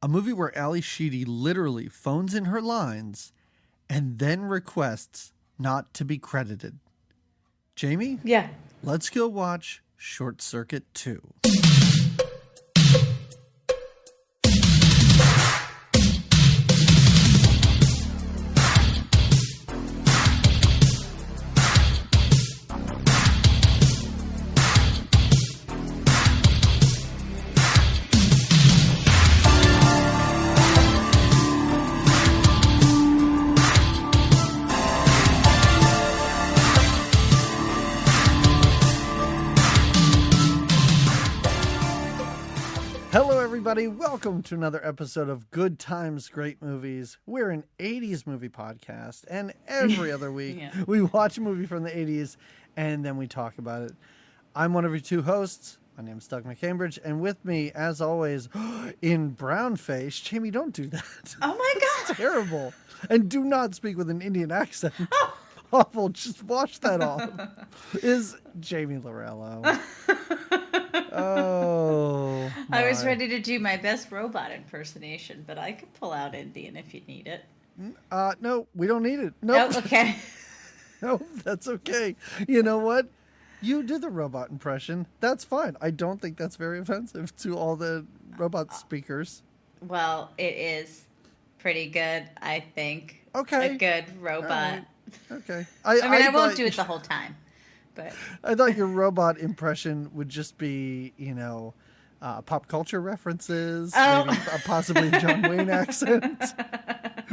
A movie where Ali Sheedy literally phones in her lines and then requests not to be credited. Jamie? Yeah. Let's go watch Short Circuit 2. Hello, everybody. Welcome to another episode of Good Times, Great Movies. We're an 80s movie podcast, and every other week we watch a movie from the 80s and then we talk about it. I'm one of your two hosts. My name is Doug McCambridge, and with me, as always, in brown face, Jamie, don't do that. Oh my God. It's terrible. And do not speak with an Indian accent. Awful. Just wash that off. Is Jamie Lorello. Oh, my. I was ready to do my best robot impersonation, but I could pull out Indian if you need it. No, we don't need it. Nope. Oh, okay. No, that's okay. You know what? You do the robot impression. That's fine. I don't think that's very offensive to all the robot speakers. Well, it is pretty good, I think. Okay. A good robot. Right. Okay. I won't do it the whole time, but I thought your robot impression would just be, pop culture references, maybe possibly a John Wayne accent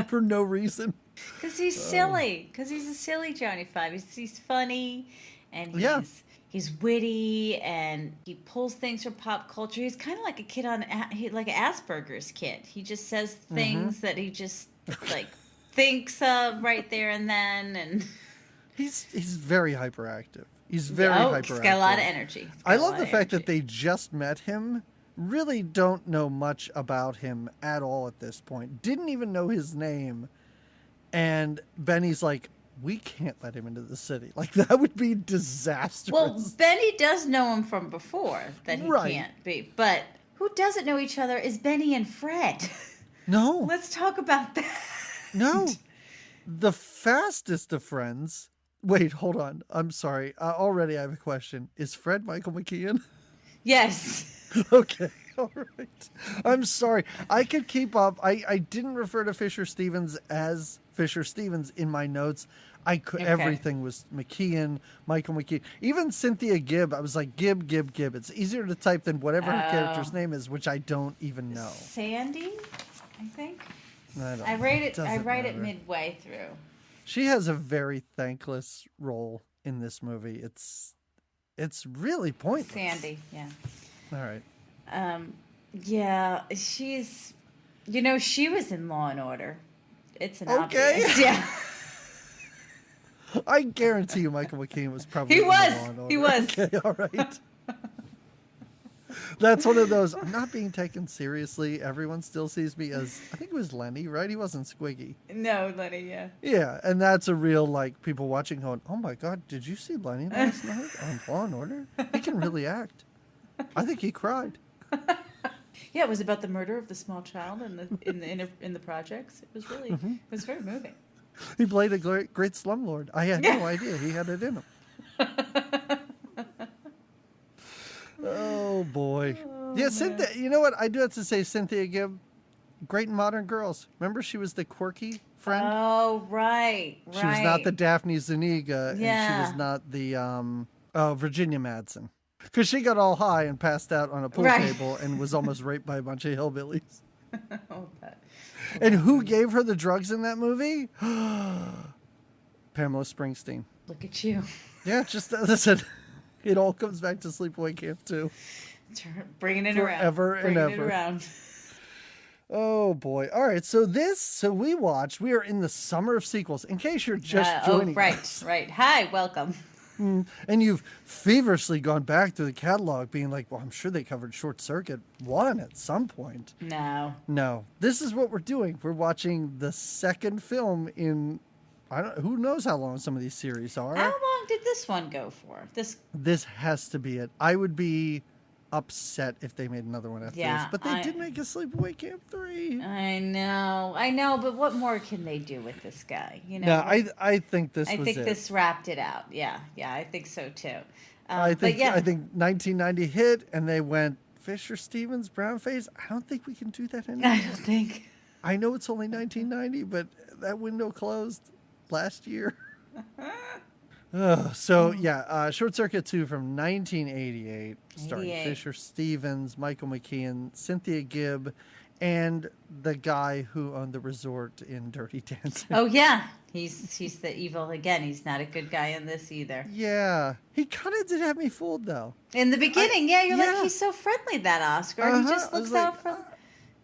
for no reason. Because he's silly. Because he's a silly Johnny Five. He's funny, and he's witty, and he pulls things from pop culture. He's kind of like a kid like an Asperger's kid. He just says things that he just thinks of right there and then, and he's very hyperactive. He's very hyperactive. He's got a lot of energy. I love the fact that they just met him. Really don't know much about him at all at this point. Didn't even know his name. And Benny's like, we can't let him into the city. Like, that would be disastrous. Well, Benny does know him from before that he can't be. But who doesn't know each other is Benny and Fred. No. Let's talk about that. No. The fastest of friends. Wait, hold on. I'm sorry. Already I have a question. Is Fred Michael McKean? Yes. Okay. All right. I'm sorry. I could keep up. I didn't refer to Fisher Stevens as Fisher Stevens in my notes. Everything was McKean, Michael McKean. Even Cynthia Gibb, I was like, Gibb. It's easier to type than whatever her character's name is, which I don't even know. Sandy, I think. I write it midway through. She has a very thankless role in this movie. It's really pointless. Sandy, yeah. All right. Yeah, she's, she was in Law and Order. It's an obvious. Yeah. I guarantee you Michael McKean was probably in Law and Order. He was. Okay, all right. That's one of those, I'm not being taken seriously. Everyone still sees me as, I think it was Lenny, right? He wasn't Squiggy. No, Lenny, yeah. Yeah, and that's a real, people watching going, oh my God, did you see Lenny last night on Law and Order? He can really act. I think he cried. Yeah, it was about the murder of the small child in the projects. It was really, it was very moving. He played a great slumlord. I had no idea he had it in him. Oh, boy. Yeah, Cynthia, you know what? I do have to say, Cynthia Gibb, great in Modern Girls. Remember she was the quirky friend? Oh, right. She was not the Daphne Zuniga, yeah. And she was not the Virginia Madsen. Because she got all high and passed out on a pool table and was almost raped by a bunch of hillbillies. And who gave her the drugs in that movie? Pamela Springsteen. Look at you. Yeah, just listen. It all comes back to Sleepaway Camp 2. Bringing it Forever around. and ever. Bringing it around. Oh, boy. All right. So we are in the summer of sequels. In case you're just joining us. Right. Hi, welcome. And you've feverishly gone back through the catalog being like, well, I'm sure they covered Short Circuit 1 at some point. No. This is what we're doing. We're watching the second film in, who knows how long some of these series are. How long did this one go for? This has to be it. I would be upset if they made another one after Yeah, this. But they did make a Sleepaway Camp 3. I know, but what more can they do with this guy? You know? No, I think this was it. I think this wrapped it out. Yeah, I think so too. I think 1990 hit, and they went, Fisher Stevens, brown face. I don't think we can do that anymore. I don't think. I know it's only 1990, but that window closed last year. Short Circuit 2 from 1988, starring Fisher Stevens, Michael McKean, Cynthia Gibb, and the guy who owned the resort in Dirty Dancing. Oh yeah, he's the evil again. He's not a good guy in this either. Yeah, he kind of did have me fooled though. In the beginning, you're like, he's so friendly, that Oscar. He just looks out for.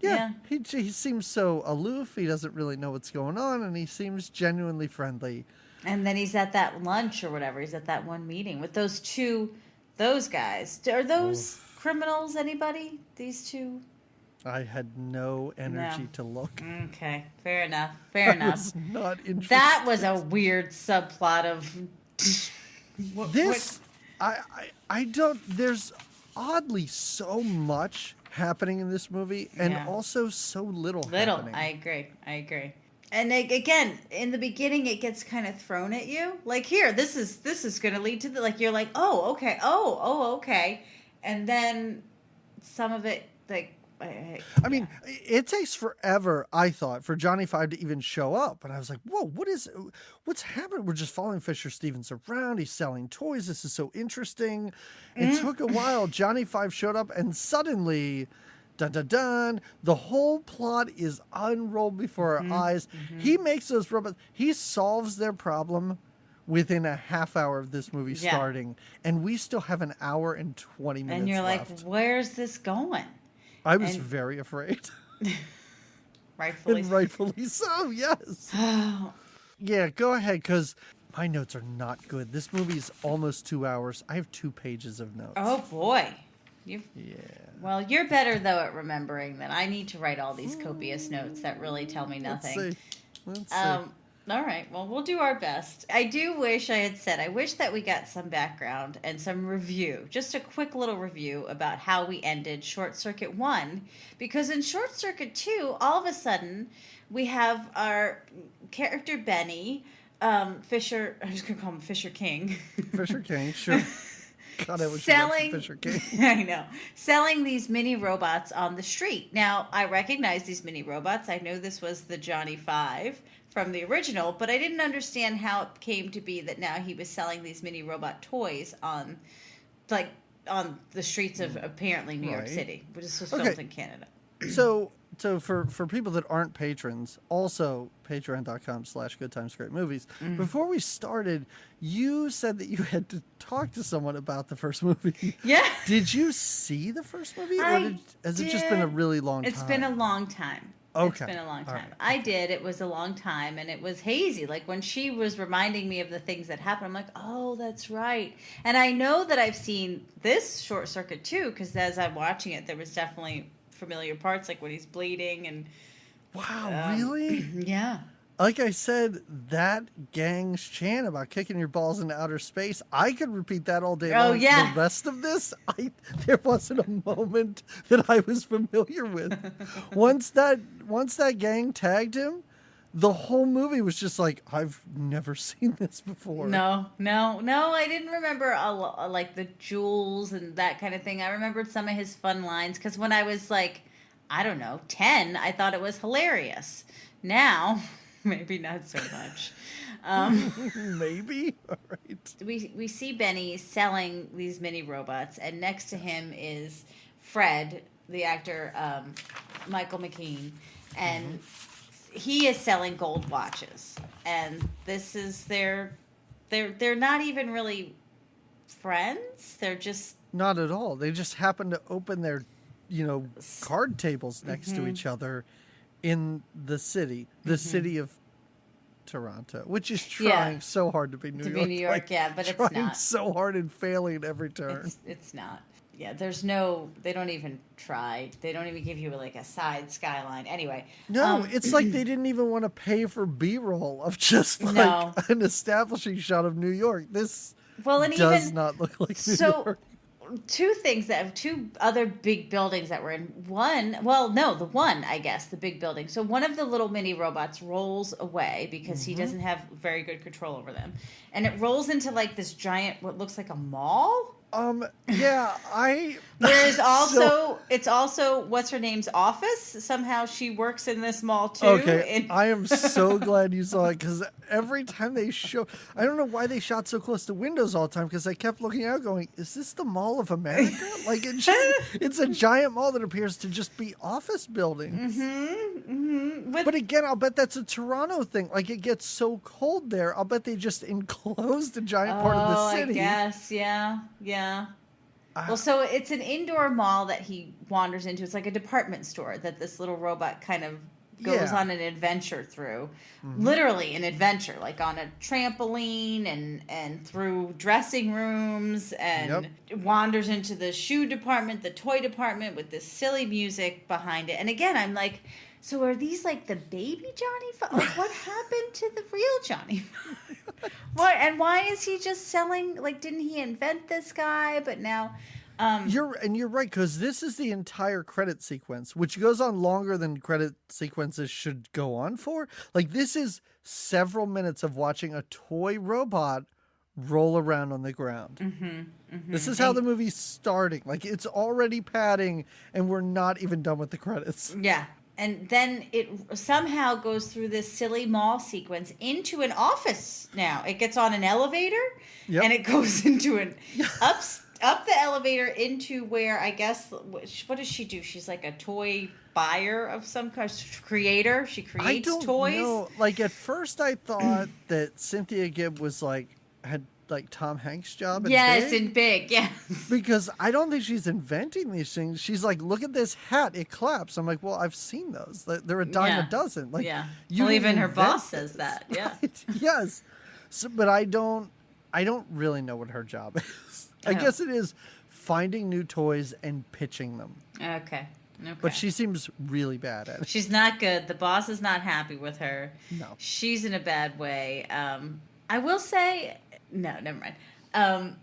Yeah. He seems so aloof. He doesn't really know what's going on, and he seems genuinely friendly. And then he's at that lunch or whatever. He's at that one meeting with those guys. Are those criminals? Anybody? These two? I had no energy to look. Okay, fair enough. Fair enough. Was not interested. That was a weird subplot of this. I don't. There's oddly so much happening in this movie, and also so little happening. I agree. And again, in the beginning, it gets kind of thrown at you. Like, here, this is going to lead to like, you're like, oh, okay, okay, and then some of it, like, I mean, it takes forever, I thought, for Johnny Five to even show up. And I was like, whoa, what's happening? We're just following Fisher Stevens around. He's selling toys. This is so interesting. It took a while. Johnny Five showed up, and suddenly, dun dun dun, the whole plot is unrolled before our eyes. He makes those robots. He solves their problem within a half hour of this movie starting. And we still have an hour and 20 minutes And you're left. like, where's this going? I was very afraid. Rightfully so, yes. Yeah, go ahead, because my notes are not good. This movie is almost 2 hours. I have 2 pages of notes. Oh, boy. Well, you're better, though, at remembering than I need to write all these copious notes that really tell me nothing. Let's see. All right. Well, we'll do our best. I do wish I wish that we got some background and some review, just a quick little review about how we ended Short Circuit 1. Because in Short Circuit 2, all of a sudden, we have our character Benny, Fisher, I'm just going to call him Fisher King. Fisher King, sure. God, I wish selling, Fisher King. I know. Selling these mini robots on the street. Now, I recognize these mini robots. I know this was the Johnny Five from the original, but I didn't understand how it came to be that now he was selling these mini robot toys on the streets of apparently New York City, which was filmed in Canada. So for people that aren't patrons, also patreon.com/goodtimesgreatmovies. Before we started, you said that you had to talk to someone about the first movie. Yeah. Did you see the first movie, or has it just been a really long time? It's been a long time. Okay. It's been a long time. Right. I did. It was a long time, and it was hazy. Like, when she was reminding me of the things that happened, I'm like, oh, that's right. And I know that I've seen this Short Circuit, too, because as I'm watching it, there was definitely familiar parts, like when he's bleeding. And wow, really? Yeah. Like I said, that gang's chant about kicking your balls into outer space, I could repeat that all day long. Yeah. The rest of this, there wasn't a moment that I was familiar with. Once that gang tagged him, the whole movie was just like, I've never seen this before. No, I didn't remember like the jewels and that kind of thing. I remembered some of his fun lines, because when I was like, I don't know, 10, I thought it was hilarious. Now, maybe not so much. Maybe? All right. We see Benny selling these mini robots, and next to him is Fred, the actor, Michael McKean, and he is selling gold watches. And this is they're not even really friends. They're just not at all. They just happen to open their, card tables next to each other in the city of Toronto, which is trying so hard to be New York. But it's not. Trying so hard and failing at every turn. It's not. Yeah, they don't even try. They don't even give you like a side skyline. Anyway. No, it's like they didn't even want to pay for B-roll of just like an establishing shot of New York. This does not look like New York. two things that have two other big buildings that were in one. Well, no, the one, I guess, the big building. So one of the little mini robots rolls away because he doesn't have very good control over them. And it rolls into like this giant, what looks like a mall. Yeah, There's also it's also what's her name's office. Somehow she works in this mall too. Okay, I am so glad you saw it because every time they show, I don't know why they shot so close to windows all the time because I kept looking out, going, "Is this the Mall of America?" Like it's a giant mall that appears to just be office buildings. But again, I'll bet that's a Toronto thing. Like it gets so cold there, I'll bet they just enclosed a giant part of the city. I guess, yeah. Well, so it's an indoor mall that he wanders into. It's like a department store that this little robot kind of goes on an adventure through. Literally an adventure, like on a trampoline and through dressing rooms and wanders into the shoe department, the toy department with this silly music behind it. And again, I'm like, so are these like the baby Johnny Five? Like, what happened to the real Johnny Five? What, and why is he just selling? Like, didn't he invent this guy? But now, you're right, because this is the entire credit sequence, which goes on longer than credit sequences should go on for. Like, this is several minutes of watching a toy robot roll around on the ground. This is how the movie's starting. Like, it's already padding, and we're not even done with the credits. Yeah. And then it somehow goes through this silly mall sequence into an office now. It gets on an elevator, and it goes into an up the elevator into where, I guess, what does she do? She's like a toy buyer of some kind, creator. She creates toys. Know. Like, at first I thought that Cynthia Gibb was had Tom Hanks' job in Big. in Big, yes. Because I don't think she's inventing these things. She's like, look at this hat, it claps. I'm like, well, I've seen those. They're a dime a dozen. Like, well, even her boss says that. Yeah. Right? Yes. So, but I don't really know what her job is. I guess it is finding new toys and pitching them. Okay. But she seems really bad at it. She's not good. The boss is not happy with her. No. She's in a bad way. I will say... No, never mind.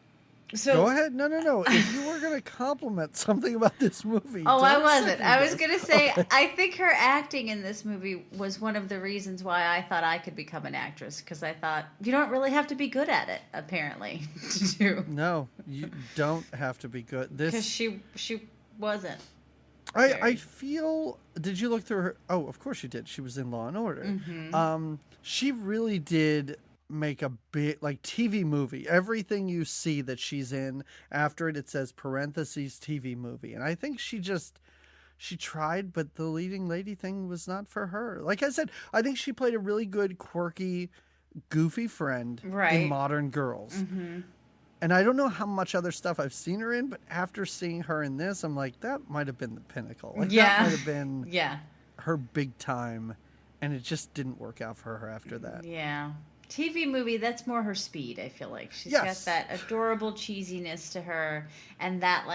So go ahead. No. If you were going to compliment something about this movie, I wasn't. I was going to say, I think her acting in this movie was one of the reasons why I thought I could become an actress, because I thought you don't really have to be good at it, apparently, to do. No, you don't have to be good. Because she wasn't. I feel. Did you look through her? Oh, of course you did. She was in Law and Order. She really did make a big TV movie. Everything you see that she's in, after it says parentheses TV movie. And I think she tried, but the leading lady thing was not for her. Like I said, I think she played a really good, quirky, goofy friend in Modern Girls. And I don't know how much other stuff I've seen her in, but after seeing her in this, I'm like, that might have been the pinnacle. That might have been her big time. And it just didn't work out for her after that. Yeah. TV movie, that's more her speed, I feel like. She's got that adorable cheesiness to her and that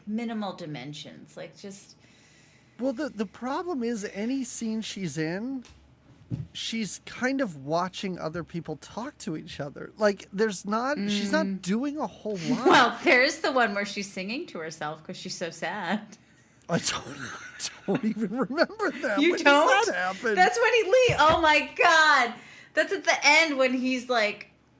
minimal dimensions. Like, just... Well, the problem is any scene she's in, she's kind of watching other people talk to each other. Like, she's not doing a whole lot. Well, there's the one where she's singing to herself because she's so sad. I don't even remember that. You don't? Does that happen? That's when he leaves. Oh my God. That's at the end when he's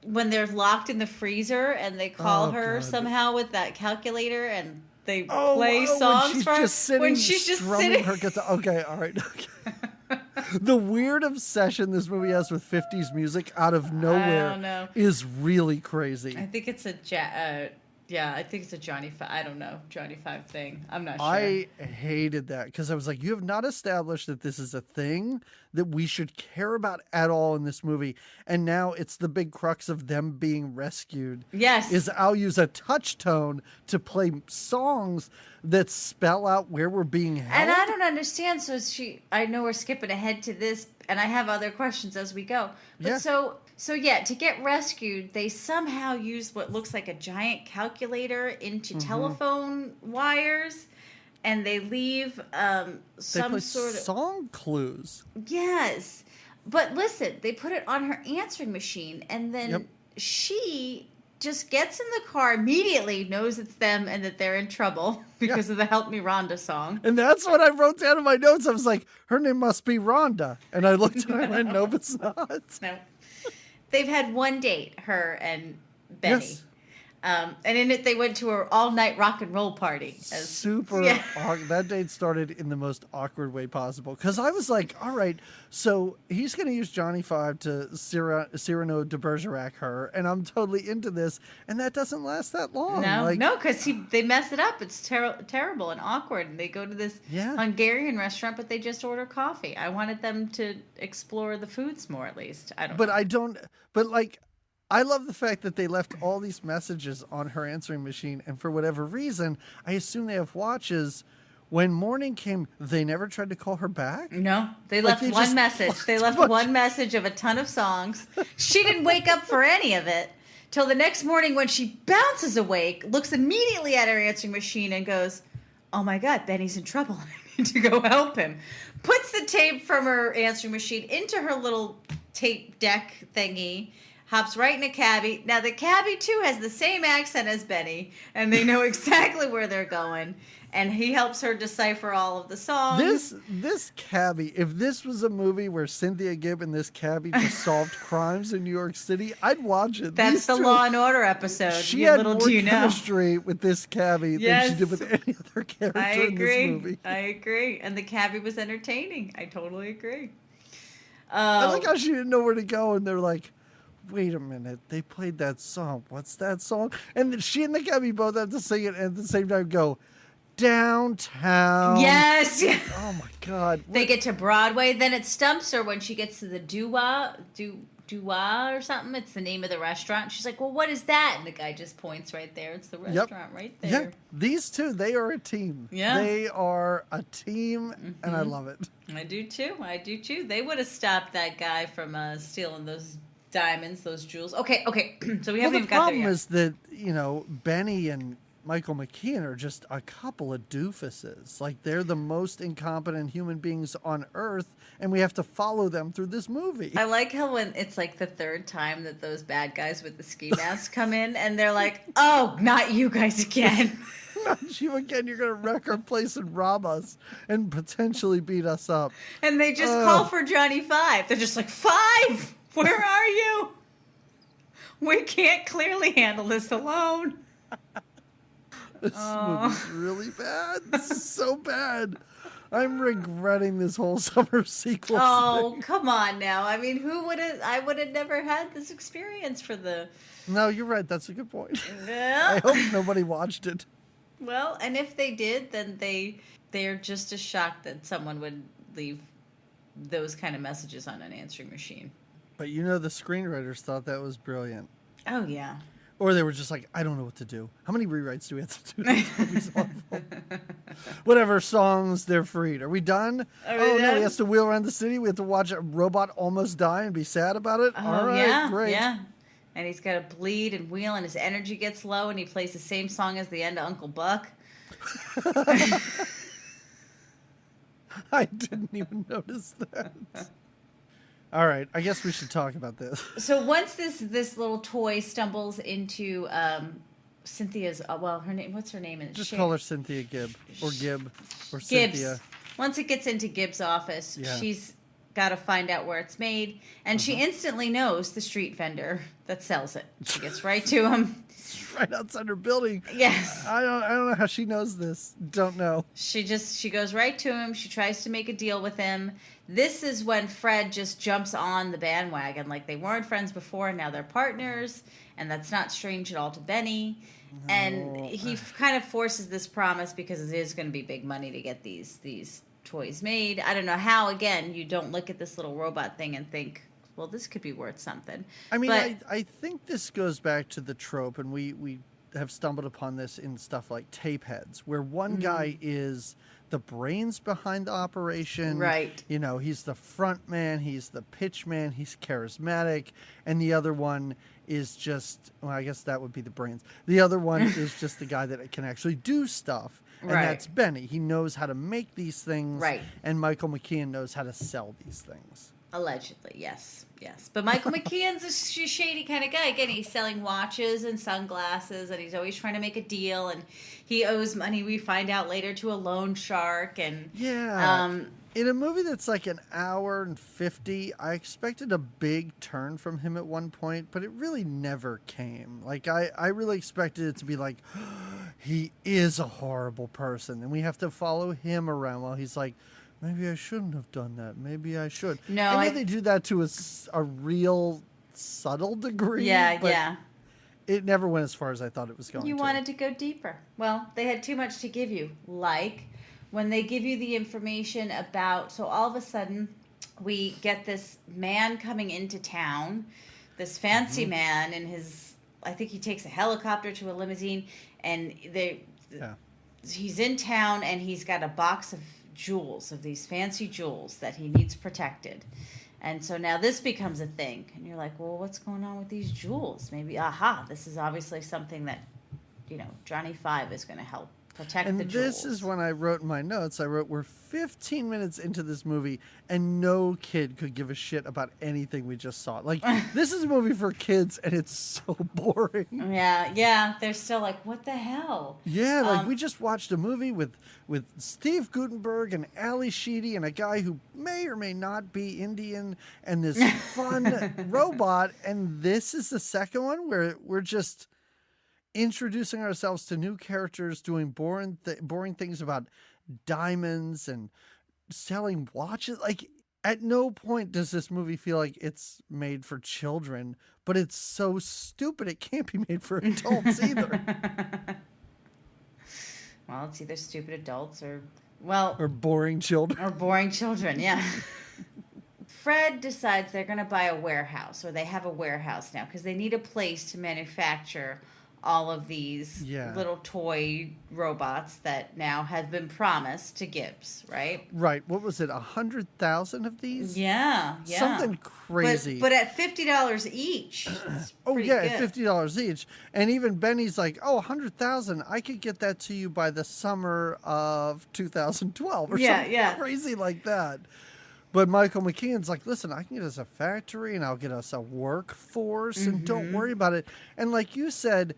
when they're locked in the freezer and they call her somehow with that calculator and they play songs for her. When she's just sitting. Her guitar. Okay, all right. Okay. The weird obsession this movie has with 50s music out of nowhere is really crazy. I think it's I think it's a Johnny Five. I don't know. Johnny Five thing. I'm not sure. I hated that because I was like, you have not established that this is a thing that we should care about at all in this movie. And now it's the big crux of them being rescued. Yes. Is I'll use a touch tone to play songs that spell out where we're being held. And I don't understand. So I know we're skipping ahead to this, and I have other questions as we go. But So to get rescued, they somehow use what looks like a giant calculator into telephone wires, and they leave some sort of song clues. Yes, but listen, they put it on her answering machine, and then she just gets in the car immediately, knows it's them and that they're in trouble because of the Help Me Rhonda song. And that's what I wrote down in my notes. I was like, her name must be Rhonda. And I looked and I went, no, it's not. No. They've had one date, her and Benny. Yes. And in it, they went to an all-night rock and roll party. That date started in the most awkward way possible. Because I was like, all right, so he's going to use Johnny Five to Cyrano de Bergerac her, and I'm totally into this. And that doesn't last that long. No, because they mess it up. It's terrible and awkward. And they go to this Hungarian restaurant, but they just order coffee. I wanted them to explore the foods more, at least. I love the fact that they left all these messages on her answering machine, and for whatever reason, I assume they have watches. When morning came, they never tried to call her back? No, they left one message. They left one message of a ton of songs. She didn't wake up for any of it till the next morning when she bounces awake, looks immediately at her answering machine and goes, oh my God, Benny's in trouble. I need to go help him. Puts the tape from her answering machine into her little tape deck thingy, hops right in a cabbie. Now, the cabbie, too, has the same accent as Benny, and they know exactly where they're going. And he helps her decipher all of the songs. This cabbie, if this was a movie where Cynthia Gibb and this cabbie just solved crimes in New York City, I'd watch it. That's the Law and Order episode. She had more chemistry with this cabbie than she did with any other character in this movie. I agree. And the cabbie was entertaining. I totally agree. I like how she didn't know where to go, and they're like, wait a minute, they played that song. What's that song? And she and the cabbie both have to sing it and at the same time go, downtown. Yes. Oh my God. They get to Broadway. Then it stumps her when she gets to the Dua or something. It's the name of the restaurant. She's like, well, what is that? And the guy just points right there. It's the restaurant right there. Yeah. These two, they are a team. Yeah. They are a team, and I love it. I do too. They would have stopped that guy from stealing those diamonds, those jewels. Okay. So we haven't even got there yet. The problem is that, Benny and Michael McKean are just a couple of doofuses. Like, they're the most incompetent human beings on earth, and we have to follow them through this movie. I like how when it's like the third time that those bad guys with the ski masks come in, and they're like, oh, not you guys again. Not you again. You're going to wreck our place and rob us and potentially beat us up. And they just call for Johnny Five. They're just like, Five, where are you? We can't clearly handle this alone. This movie's really bad. This is so bad. I'm regretting this whole summer sequel. Oh, come on now. I mean, I would have never had this experience for the... No, you're right. That's a good point. Yeah. I hope nobody watched it. Well, and if they did, then they're just as shocked that someone would leave those kind of messages on an answering machine. But the screenwriters thought that was brilliant. Oh, yeah. Or they were just like, I don't know what to do. How many rewrites do we have to do? This movie's awful. Whatever, songs, they're freed. Are we done? No, he has to wheel around the city. We have to watch a robot almost die and be sad about it? Oh, all right, great. Yeah. And he's got to bleed and wheel, and his energy gets low, and he plays the same song as the end of Uncle Buck. I didn't even notice that. All right, I guess we should talk about this. So once this little toy stumbles into Cynthia's, her name, what's her name? Just call her Cynthia Gibb, or Gibb, or Gibbs. Cynthia. Once it gets into Gibbs' office, she's got to find out where it's made, and she instantly knows the street vendor that sells it. She gets right to him. Right outside her building. Yes. I don't know how she knows this. Don't know. She goes right to him. She tries to make a deal with him. This is when Fred just jumps on the bandwagon. Like, they weren't friends before, and now they're partners, and that's not strange at all to Benny. No. And he kind of forces this promise because it is going to be big money to get these toys made. I don't know how, again, you don't look at this little robot thing and think, well, this could be worth something. I mean, I think this goes back to the trope, and we have stumbled upon this in stuff like Tapeheads, where one guy is the brains behind the operation. Right. He's the front man, he's the pitch man, he's charismatic, and the other one is just, well, I guess that would be the brains. The other one is just the guy that can actually do stuff. And that's Benny. He knows how to make these things. Right. And Michael McKean knows how to sell these things. Allegedly, yes. Yes. But Michael McKean's a shady kind of guy. Again, he's selling watches and sunglasses, and he's always trying to make a deal, and he owes money, we find out later, to a loan shark. And in a movie that's like an hour and 50, I expected a big turn from him at one point, but it really never came. Like, I really expected it to be like, he is a horrible person, and we have to follow him around while he's like, maybe I shouldn't have done that. Maybe I should. No, I know they do that to a real subtle degree. Yeah, but yeah. It never went as far as I thought it was going to. You wanted to go deeper. Well, they had too much to give you. Like when they give you the information about, so all of a sudden we get this man coming into town, this fancy man, and I think he takes a helicopter to a limousine, and he's in town, and he's got a box of jewels, of these fancy jewels that he needs protected. And so now this becomes a thing, and you're like, well, what's going on with these jewels? Maybe, this is obviously something that, Johnny Five is going to help protect the jewels. And this is when I wrote in my notes, we're 15 minutes into this movie, and no kid could give a shit about anything we just saw. Like, this is a movie for kids, and it's so boring. Yeah. They're still like, what the hell? Yeah, like, we just watched a movie with Steve Guttenberg and Ali Sheedy and a guy who may or may not be Indian, and this fun robot, and this is the second one where we're just introducing ourselves to new characters, doing boring things about diamonds and selling watches. Like, at no point does this movie feel like it's made for children, but it's so stupid it can't be made for adults either. Well, it's either stupid adults or boring children. Or boring children, yeah. Fred decides they're going to buy a warehouse, or they have a warehouse now, because they need a place to manufacture all of these little toy robots that now have been promised to Gibbs, right? Right. What was it, 100,000 of these? Yeah. Something crazy. But at $50 each. Good. At $50 each. And even Benny's like, 100,000, I could get that to you by the summer of 2012 or something crazy like that. But Michael McKean's like, listen, I can get us a factory, and I'll get us a workforce, and don't worry about it. And like you said,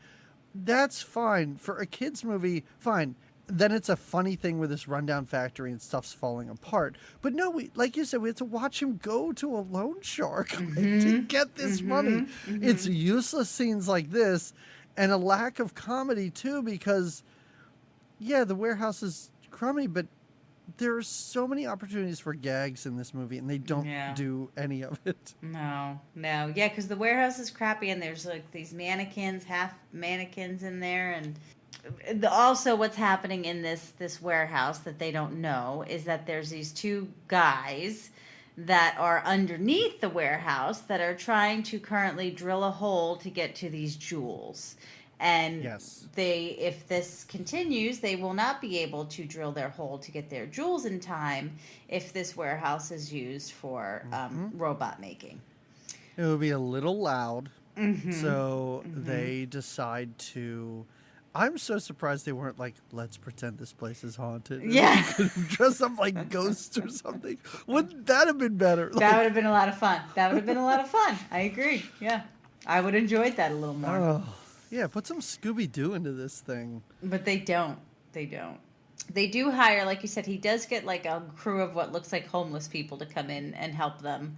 that's fine. For a kid's movie, fine. Then it's a funny thing with this rundown factory and stuff's falling apart. But no, like you said, we have to watch him go to a loan shark to get this money. It's useless scenes like this, and a lack of comedy, too, because, the warehouse is crummy, but there are so many opportunities for gags in this movie, and they don't do any of it. No. Yeah, because the warehouse is crappy, and there's like these half mannequins in there, and also what's happening in this warehouse that they don't know is that there's these two guys that are underneath the warehouse that are trying to currently drill a hole to get to these jewels. And if this continues, they will not be able to drill their hole to get their jewels in time if this warehouse is used for robot making. It would be a little loud. So they decide to... I'm so surprised they weren't like, let's pretend this place is haunted. Yeah. Dress up like ghosts or something. Wouldn't that have been better? That would have been a lot of fun. I agree. Yeah. I would have enjoyed that a little more. Oh. Yeah, put some Scooby-Doo into this thing. But they don't. They do hire, like you said, he does get like a crew of what looks like homeless people to come in and help them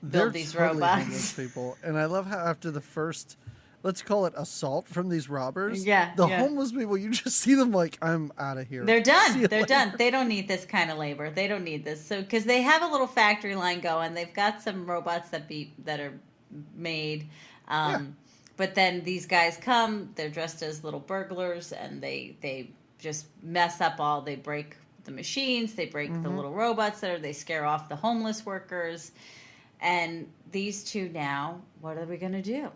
build these robots. Homeless people. And I love how after the first, let's call it assault from these robbers, the homeless people, you just see them like, I'm out of here. They're done. They're done. They don't need this kind of labor. They don't need this. So because they have a little factory line going, they've got some robots that are made. But then these guys come, they're dressed as little burglars, and they just mess up they break the machines, they break the little robots they scare off the homeless workers. And these two now, what are we going to do?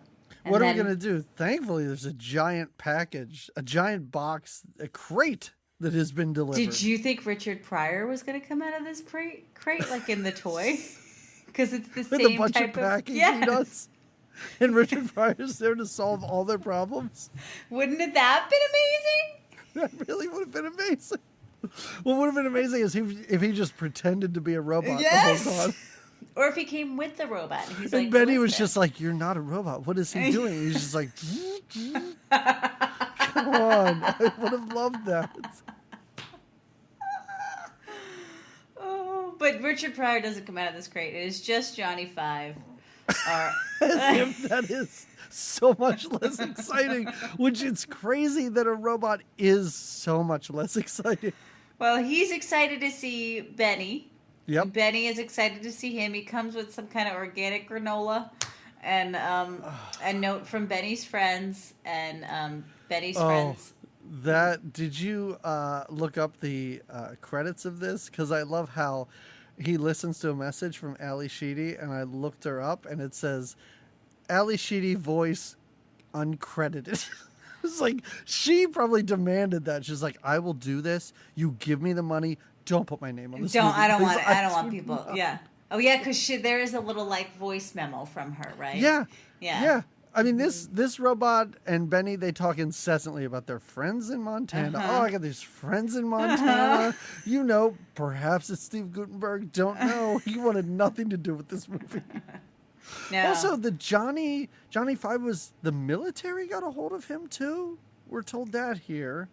What are we going to do? Thankfully, there's a giant package, a giant box, a crate that has been delivered. Did you think Richard Pryor was going to come out of this crate like in the toy? Because it's the with same a bunch type of packing peanuts. And Richard Pryor's there to solve all their problems. Wouldn't that have been amazing? That really would have been amazing. What would have been amazing is if he just pretended to be a robot yes! the whole time. Or if he came with the robot. And he's and like, Benny was just like, "You're not a robot. What is he doing?" He's just like, "Come on, I would have loved that." Oh, but Richard Pryor doesn't come out of this crate. It is just Johnny Five. As if that is so much less exciting, which it's crazy that a robot is so much less exciting. Well, he's excited to see Benny. Yep. Benny is excited to see him. He comes with some kind of organic granola and a note from Benny's friends and Benny's friends. Did you look up the credits of this? Because I love how he listens to a message from Ali Sheedy, and I looked her up, and it says, Ali Sheedy voice uncredited. It's like, she probably demanded that. She's like, I will do this. You give me the money. Don't put my name on this movie. I don't want people. Not. Yeah. Oh yeah, because there is a little like voice memo from her, right? Yeah. Yeah. Yeah. I mean, this robot and Benny, they talk incessantly about their friends in Montana. Oh, I got these friends in Montana. You know, perhaps it's Steve Guttenberg. Don't know. He wanted nothing to do with this movie. No. Also, the Johnny Five was the military got a hold of him too. We're told that here.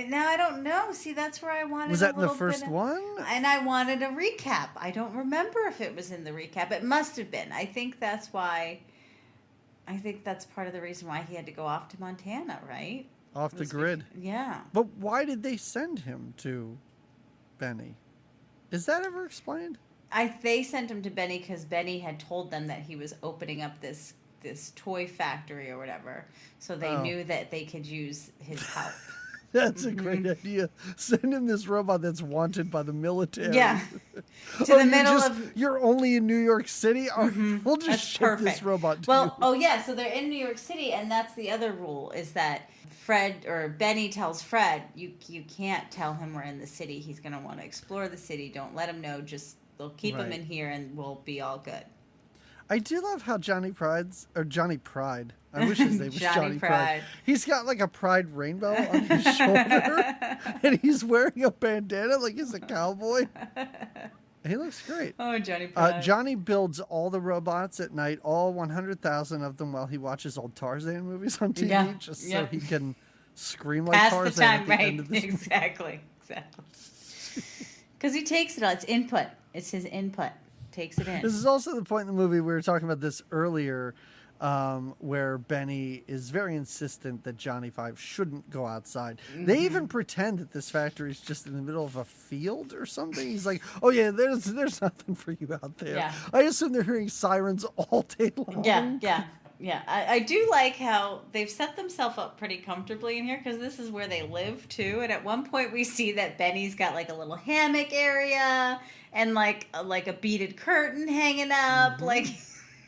Now I don't know. See, that's where I wanted. Was that in the first one? And I wanted a recap. I don't remember if it was in the recap. It must have been. I think that's why. I think that's part of the reason why he had to go off to Montana, right? Off the grid. Yeah. But why did they send him to Benny? Is that ever explained? They sent him to Benny because Benny had told them that he was opening up this toy factory or whatever. So they knew that they could use his help. That's a great idea. Send him this robot that's wanted by the military. Yeah. To the middle of... You're only in New York City? We'll just ship this robot to you. Oh yeah, so they're in New York City, and that's the other rule, is that Benny tells Fred, you can't tell him we're in the city. He's going to want to explore the city. Don't let him know. Just, they'll keep him in here, and we'll be all good. I do love how Johnny Pride. I wish his name was Johnny Pride. He's got like a pride rainbow on his shoulder, and he's wearing a bandana like he's a cowboy. He looks great. Oh, Johnny Pride. Johnny builds all the robots at night, all 100,000 of them, while he watches old Tarzan movies on TV, so he can scream like Pass Tarzan the time, at the right? end of this Exactly. Because he takes it all. It's input. It's his input. Takes it in. This is also the point in the movie, we were talking about this earlier, where Benny is very insistent that Johnny Five shouldn't go outside. Mm-hmm. They even pretend that this factory is just in the middle of a field or something. He's like, oh yeah, there's nothing for you out there. Yeah. I assume they're hearing sirens all day long. Yeah. I do like how they've set themselves up pretty comfortably in here, because this is where they live too. And at one point we see that Benny's got like a little hammock area and like a beaded curtain hanging up. Mm-hmm. Like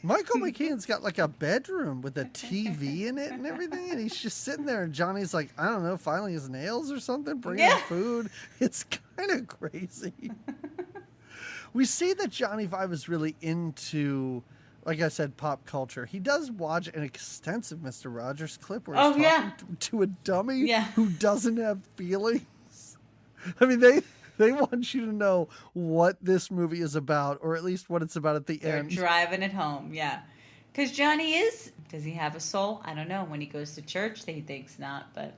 Michael McKean's got like a bedroom with a TV in it and everything, and he's just sitting there, and Johnny's like, I don't know, filing his nails or something, bringing food. It's kind of crazy. We see that Johnny Five is really into, like I said, pop culture. He does watch an extensive Mr. Rogers clip where he's talking to a dummy who doesn't have feelings. I mean, they want you to know what this movie is about, or at least what it's about at the end. They're driving it home, yeah. Because Johnny does he have a soul? I don't know. When he goes to church, he thinks not, but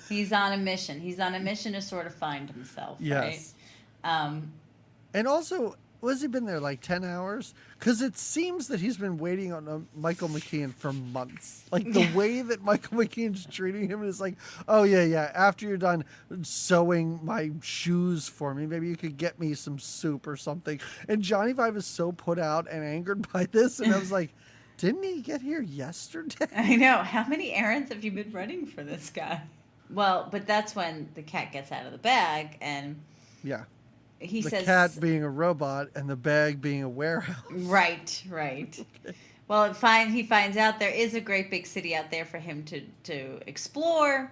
he's on a mission. He's on a mission to sort of find himself, yes. Right? And also, has he been there like 10 hours? Because it seems that he's been waiting on Michael McKean for months. Like the way that Michael McKean's treating him is like, oh yeah, after you're done sewing my shoes for me, maybe you could get me some soup or something. And Johnny Five is so put out and angered by this. And I was like, didn't he get here yesterday? I know. How many errands have you been running for this guy? Well, but that's when the cat gets out of the bag and... Yeah. He the says, cat being a robot and the bag being a warehouse. Right. Okay. Well, he finds out there is a great big city out there for him to explore,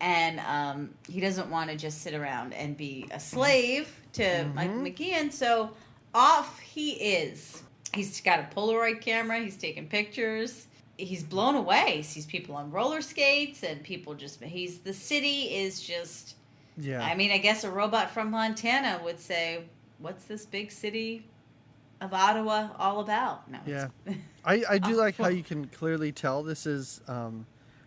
and he doesn't want to just sit around and be a slave to Michael McKean. So off he is. He's got a Polaroid camera. He's taking pictures. He's blown away. He sees people on roller skates and people the city is just... Yeah. I mean, I guess a robot from Montana would say, what's this big city of Ottawa all about? No, yeah. I do like how you can clearly tell this is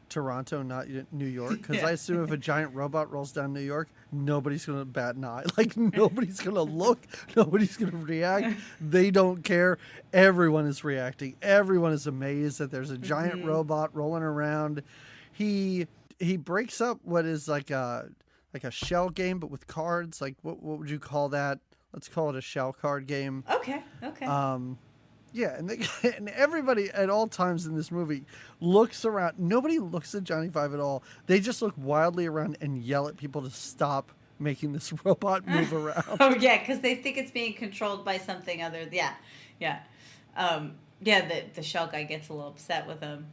Toronto, not New York, because I assume if a giant robot rolls down New York, nobody's going to bat an eye. Like, nobody's going to look, nobody's going to react. They don't care. Everyone is reacting. Everyone is amazed that there's a giant robot rolling around. He breaks up what is like a shell game, but with cards. Like, what would you call that? Let's call it a shell card game. Okay. Yeah, and everybody at all times in this movie looks around. Nobody looks at Johnny Five at all. They just look wildly around and yell at people to stop making this robot move around. Oh, yeah, because they think it's being controlled by something other. Yeah. The shell guy gets a little upset with him.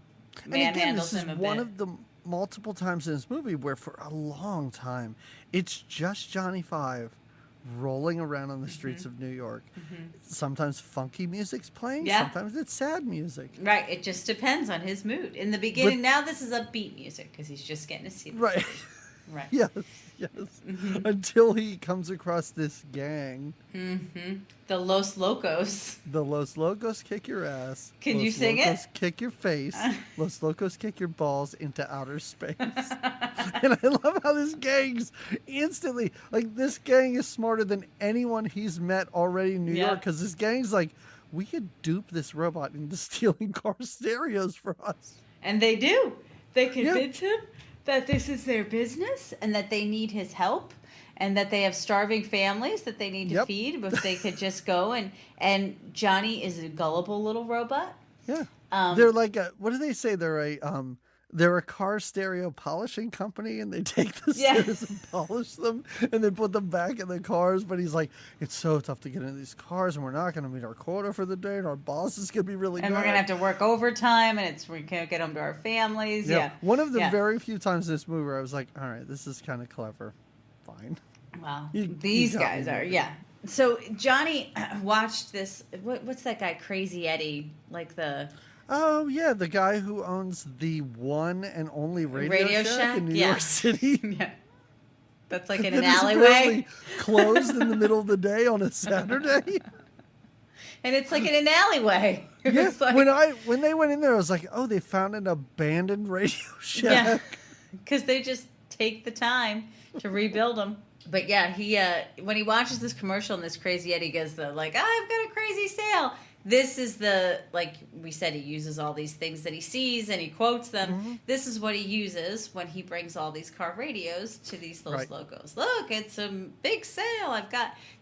This is one of the multiple times in this movie where for a long time it's just Johnny Five rolling around on the streets of New York. Sometimes funky music's playing, sometimes it's sad music. Right, it just depends on his mood. In the beginning, now this is upbeat music because he's just getting to see the right. Right. Yes. Until he comes across this gang. The Los Locos. The Los Locos kick your ass. Can Los you sing Locos it? Kick your face. Los Locos kick your balls into outer space. And I love how this gang's instantly, like, this gang is smarter than anyone he's met already in New York, because this gang's like, we could dupe this robot into stealing car stereos for us. And they do. They convince him that this is their business and that they need his help and that they have starving families that they need to feed. If they could just go and Johnny is a gullible little robot. Yeah. They're like what do they say? They're a car stereo polishing company, and they take the stereos and polish them and then put them back in the cars. But he's like, it's so tough to get into these cars, and we're not going to meet our quota for the day, and our boss is going to be really and mad. We're going to have to work overtime, and we can't get them to our families. Yeah. One of the very few times in this movie where I was like, all right, this is kind of clever. Fine. Wow. These guys are, So Johnny watched this, what's that guy, Crazy Eddie, like the... Oh, yeah, the guy who owns the one and only Radio Shack in New York City. Yeah. That's like in an alleyway. Closed in the middle of the day on a Saturday. And it's like in an alleyway. Yeah, when they went in there, I was like, oh, they found an abandoned Radio Shack. Yeah, because they just take the time to rebuild them. But yeah, he when he watches this commercial and this Crazy Eddie goes, I've got a crazy sale. This is like we said, he uses all these things that he sees and he quotes them. This is what he uses when he brings all these car radios to these Los Locos. Look, it's a big sale.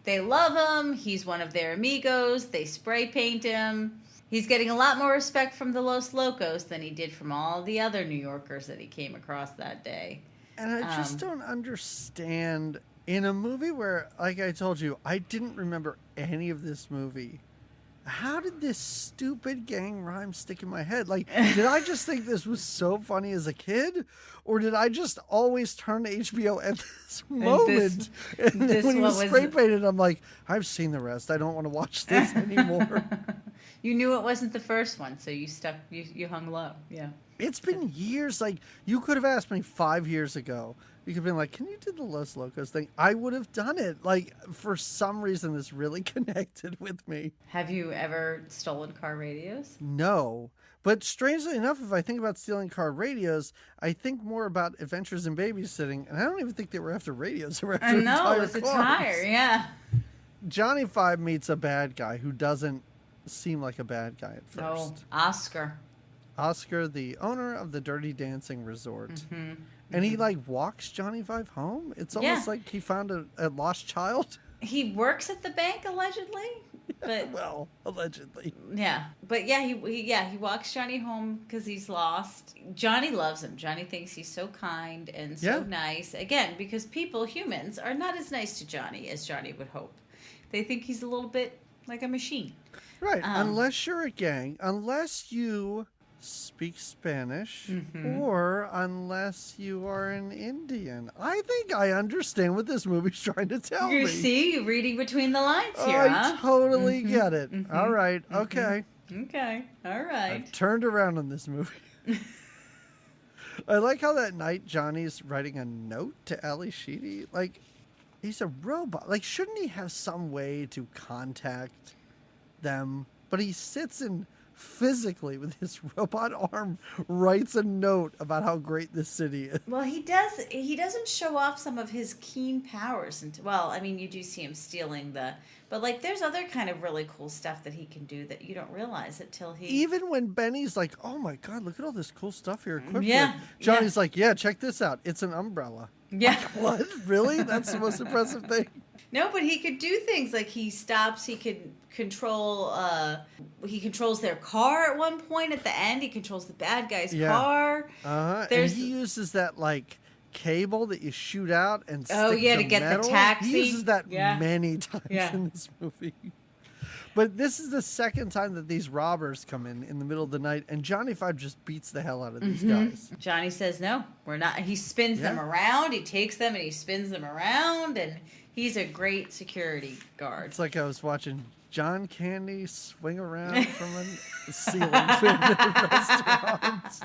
They love him. He's one of their amigos. They spray paint him. He's getting a lot more respect from the Los Locos than he did from all the other New Yorkers that he came across that day. And I just don't understand, in a movie where, like I told you, I didn't remember any of this movie. How did this stupid gang rhyme stick in my head? Like, did I just think this was so funny as a kid? Or did I just always turn to HBO at this moment? And then when he was spray painted, I'm like, I've seen the rest. I don't want to watch this anymore. You knew it wasn't the first one, so you hung low. Yeah. It's been years. Like, you could have asked me 5 years ago. You could have been like, can you do the Los Locos thing? I would have done it. Like, for some reason, this really connected with me. Have you ever stolen car radios? No. But strangely enough, if I think about stealing car radios, I think more about Adventures in Babysitting. And I don't even think they were after radios. They were after entire cars. It's a tire, yeah. Johnny Five meets a bad guy who doesn't seem like a bad guy at first. No, Oscar. Oscar, the owner of the Dirty Dancing Resort. And he, like, walks Johnny Five home? It's almost like he found a lost child. He works at the bank, allegedly. But well, allegedly. Yeah. But, yeah, he walks Johnny home because he's lost. Johnny loves him. Johnny thinks he's so kind and so nice. Again, because humans, are not as nice to Johnny as Johnny would hope. They think he's a little bit like a machine. Right. Unless you're a gang. Unless you speak Spanish, or unless you are an Indian. I think I understand what this movie's trying to tell me. You see, you're reading between the lines here, I totally get it. All right, okay. Okay, all right. I've turned around on this movie. I like how that night Johnny's writing a note to Ali Sheedy. Like, He's a robot. Like, shouldn't he have some way to contact them? But he sits and physically with his robot arm writes a note about how great this city is. Well, he does. He doesn't show off some of his keen powers. Well, I mean, you do see him stealing but like, there's other kind of really cool stuff that he can do that you don't realize it till he. Even when Benny's like, "Oh my God, look at all this cool stuff you're equipped with," Johnny's like, "Yeah, check this out. It's an umbrella." Yeah. Like, what? Really? That's the most impressive thing? No, but he could do things like he stops. He could control. He controls their car at one point. At the end, he controls the bad guy's car. And he uses that like cable that you shoot out and stick to get metal. The taxi. He uses that many times in this movie. But this is the second time that these robbers come in the middle of the night, and Johnny Five just beats the hell out of these guys. Johnny says, no, we're not. He spins them around. He takes them and he spins them around, and he's a great security guard. It's like I was watching John Candy swing around from a ceiling fan at a restaurant.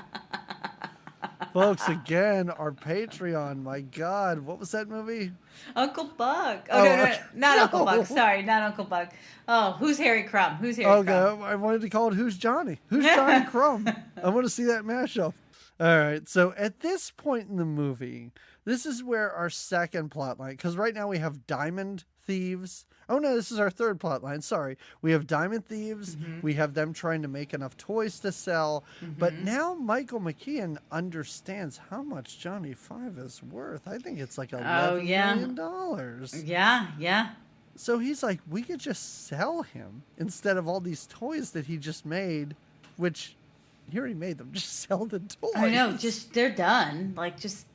Folks, again, our Patreon. My God, what was that movie? Uncle Buck. No, not Uncle Buck. Sorry, not Uncle Buck. Oh, Who's Harry Crumb? Who's Harry Crumb? I wanted to call it Who's Johnny? Who's Johnny Crumb? I want to see that mashup. All right, so at this point in the movie, this is where our second plot line, because right now we have diamond thieves. Oh no, this is our third plot line. Sorry. We have diamond thieves. We have them trying to make enough toys to sell. But now Michael McKean understands how much Johnny Five is worth. I think it's like $11 million. Yeah. So he's like, we could just sell him instead of all these toys that he just made, which he already made them. Just sell the toys. I know. They're done. Like, just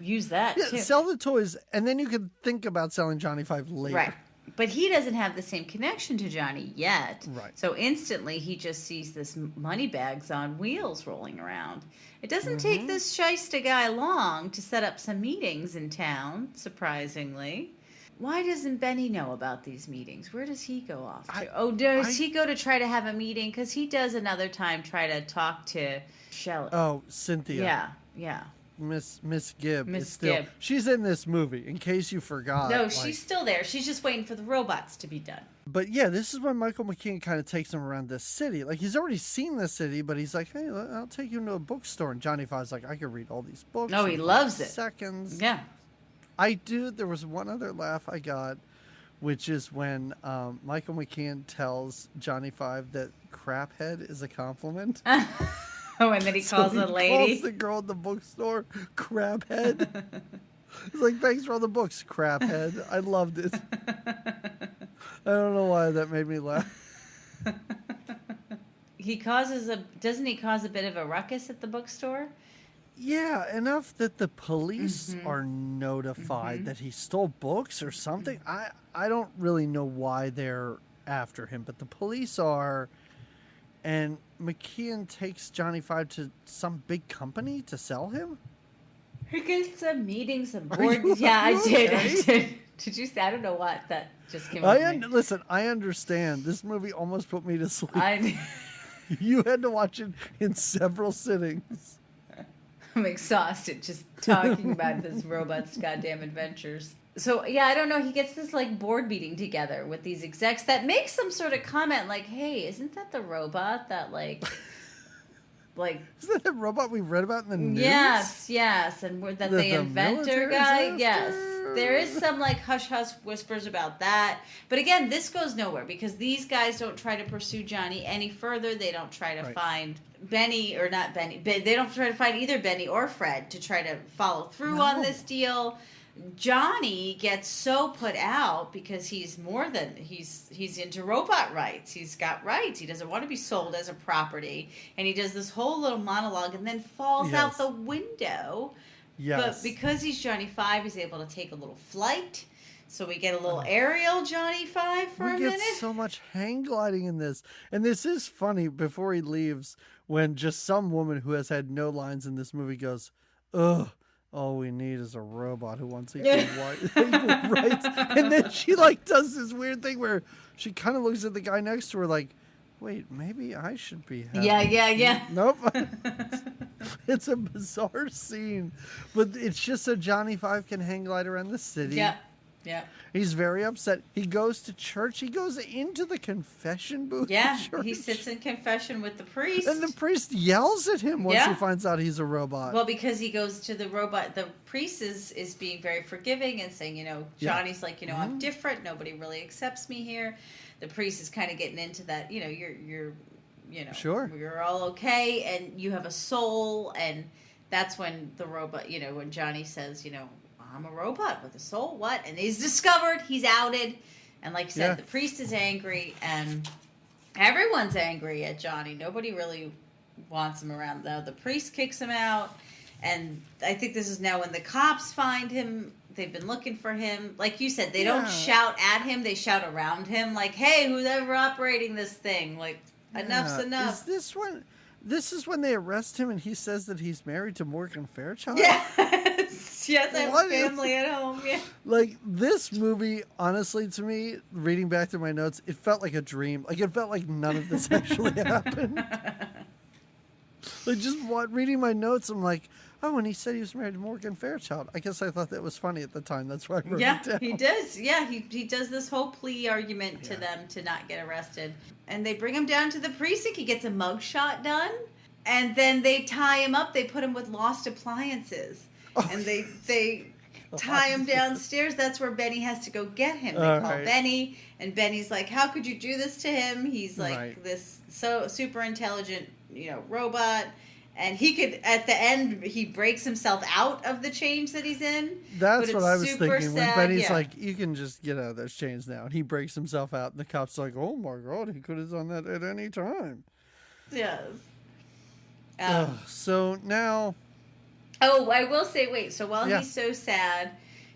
use that too. Sell the toys, and then you could think about selling Johnny Five later. Right. But he doesn't have the same connection to Johnny yet. Right. So instantly he just sees this money bags on wheels rolling around. It doesn't take this shyster guy long to set up some meetings in town, surprisingly. Why doesn't Benny know about these meetings? Where does he go off to? Does he go to try to have a meeting? Because he does another time try to talk to Shelley. Oh, Cynthia. Yeah. Miss Gibb is still. She's in this movie, in case you forgot. No, she's still there. She's just waiting for the robots to be done. But yeah, this is when Michael McKean kind of takes him around this city. Like, he's already seen this city, but he's like, hey, I'll take you to a bookstore. And Johnny Five's like, I could read all these books. Oh, he loves it. Seconds. Yeah. There was one other laugh I got, which is when Michael McKean tells Johnny Five that craphead is a compliment. Oh, and then he calls the lady. Calls the girl at the bookstore craphead. He's like, thanks for all the books, craphead. I loved it. I don't know why that made me laugh. Doesn't he cause a bit of a ruckus at the bookstore? Yeah, enough that the police are notified that he stole books or something. I don't really know why they're after him, but the police are. And McKean takes Johnny Five to some big company to sell him? He gets some meetings and board. Yeah, I did. Did you say? I don't know what that just came up. Listen, I understand. This movie almost put me to sleep. You had to watch it in several sittings. I'm exhausted just talking about this robot's goddamn adventures. So, yeah, I don't know. He gets this, like, board meeting together with these execs that makes some sort of comment like, hey, isn't that the robot that, like... Isn't that the robot we read about in the news? Yes. And the inventor guy. Disaster? Yes. There is some, like, hush-hush whispers about that. But, again, this goes nowhere because these guys don't try to pursue Johnny any further. They don't try to find Benny, or not Benny. They don't try to find either Benny or Fred to try to follow through on this deal. Johnny gets so put out because he's into robot rights. He's got rights. He doesn't want to be sold as a property. And he does this whole little monologue and then falls out the window. Yes. But because he's Johnny Five, he's able to take a little flight. So we get a little aerial Johnny Five for a minute. We get so much hang gliding in this. And this is funny before he leaves when just some woman who has had no lines in this movie goes, ugh. All we need is a robot who wants equal rights. And then she does this weird thing where she kind of looks at the guy next to her like, wait, maybe I should be happy. Yeah. Nope. It's a bizarre scene. But it's just so Johnny Five can hang glide around the city. Yeah. Yeah. He's very upset. He goes to church. He goes into the confession booth. Yeah, he sits in confession with the priest. And the priest yells at him once he finds out he's a robot. Well, because he goes to the robot. The priest is being very forgiving and saying, Johnny's like, I'm different. Nobody really accepts me here. The priest is kind of getting into that, you're sure, you're all okay and you have a soul. And that's when the robot, when Johnny says, I'm a robot with a soul. What? And he's discovered. He's outed. And like you said, the priest is angry and everyone's angry at Johnny. Nobody really wants him around, though. The priest kicks him out. And I think this is now when the cops find him. They've been looking for him. Like you said, they don't shout at him. They shout around him. Like, hey, who's ever operating this thing? Like, enough's enough. This is when they arrest him and he says that he's married to Morgan Fairchild? Yes, I have family at home. Yeah. Like, this movie, honestly, to me, reading back through my notes, it felt like a dream. Like, it felt like none of this actually happened. Like, just reading my notes, I'm like, oh, and he said he was married to Morgan Fairchild. I guess I thought that was funny at the time. That's why I wrote it down. He does. Yeah, he does this whole plea argument to them to not get arrested. And they bring him down to the precinct. He gets a mugshot done. And then they tie him up. They put him with lost appliances. Oh, and they tie him downstairs. That's where Benny has to go get him. They call Benny. And Benny's like, how could you do this to him? He's like this so super intelligent, robot. And he could, at the end, he breaks himself out of the chains that he's in. That's what I was thinking. When Benny's like, you can just get out of those chains now. And he breaks himself out. And the cop's like, oh my God, he could have done that at any time. Yes. So now. Oh, I will say, wait. So while he's so sad,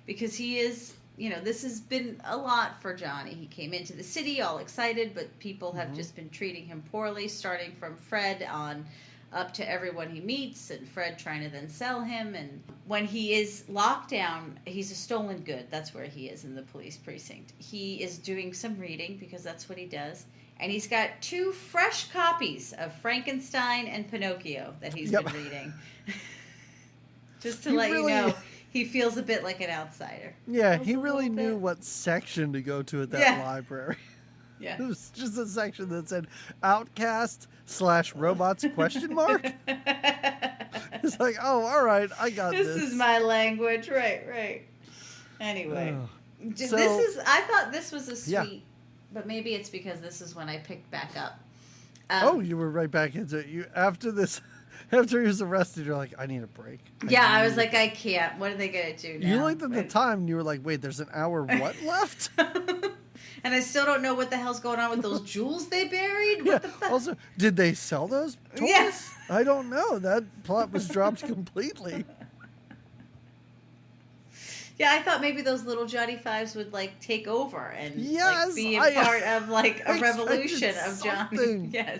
because he is, this has been a lot for Johnny. He came into the city all excited, but people have just been treating him poorly, starting from Fred on up to everyone he meets, and Fred trying to then sell him. And when he is locked down, he's a stolen good. That's where he is in the police precinct. He is doing some reading because that's what he does. And he's got 2 fresh copies of Frankenstein and Pinocchio that he's been reading. Just to let you know, he feels a bit like an outsider. Yeah, he really knew what section to go to at that library. Yeah. It was just a section that said Outcast/robots ? It's like, oh, all right, I got this. This is my language. Right. Anyway. I thought this was a sweet, but maybe it's because this is when I picked back up. You were right back into it. After he was arrested, you're like, I need a break. I was like, I can't. What are they going to do now? You looked at the time and you were like, wait, there's an hour what left? And I still don't know what the hell's going on with those jewels they buried. What the fuck? Also, did they sell those toys? Yes. I don't know. That plot was dropped completely. Yeah, I thought maybe those little Johnny Fives would take over and be a part of a revolution of Johnny. Yes.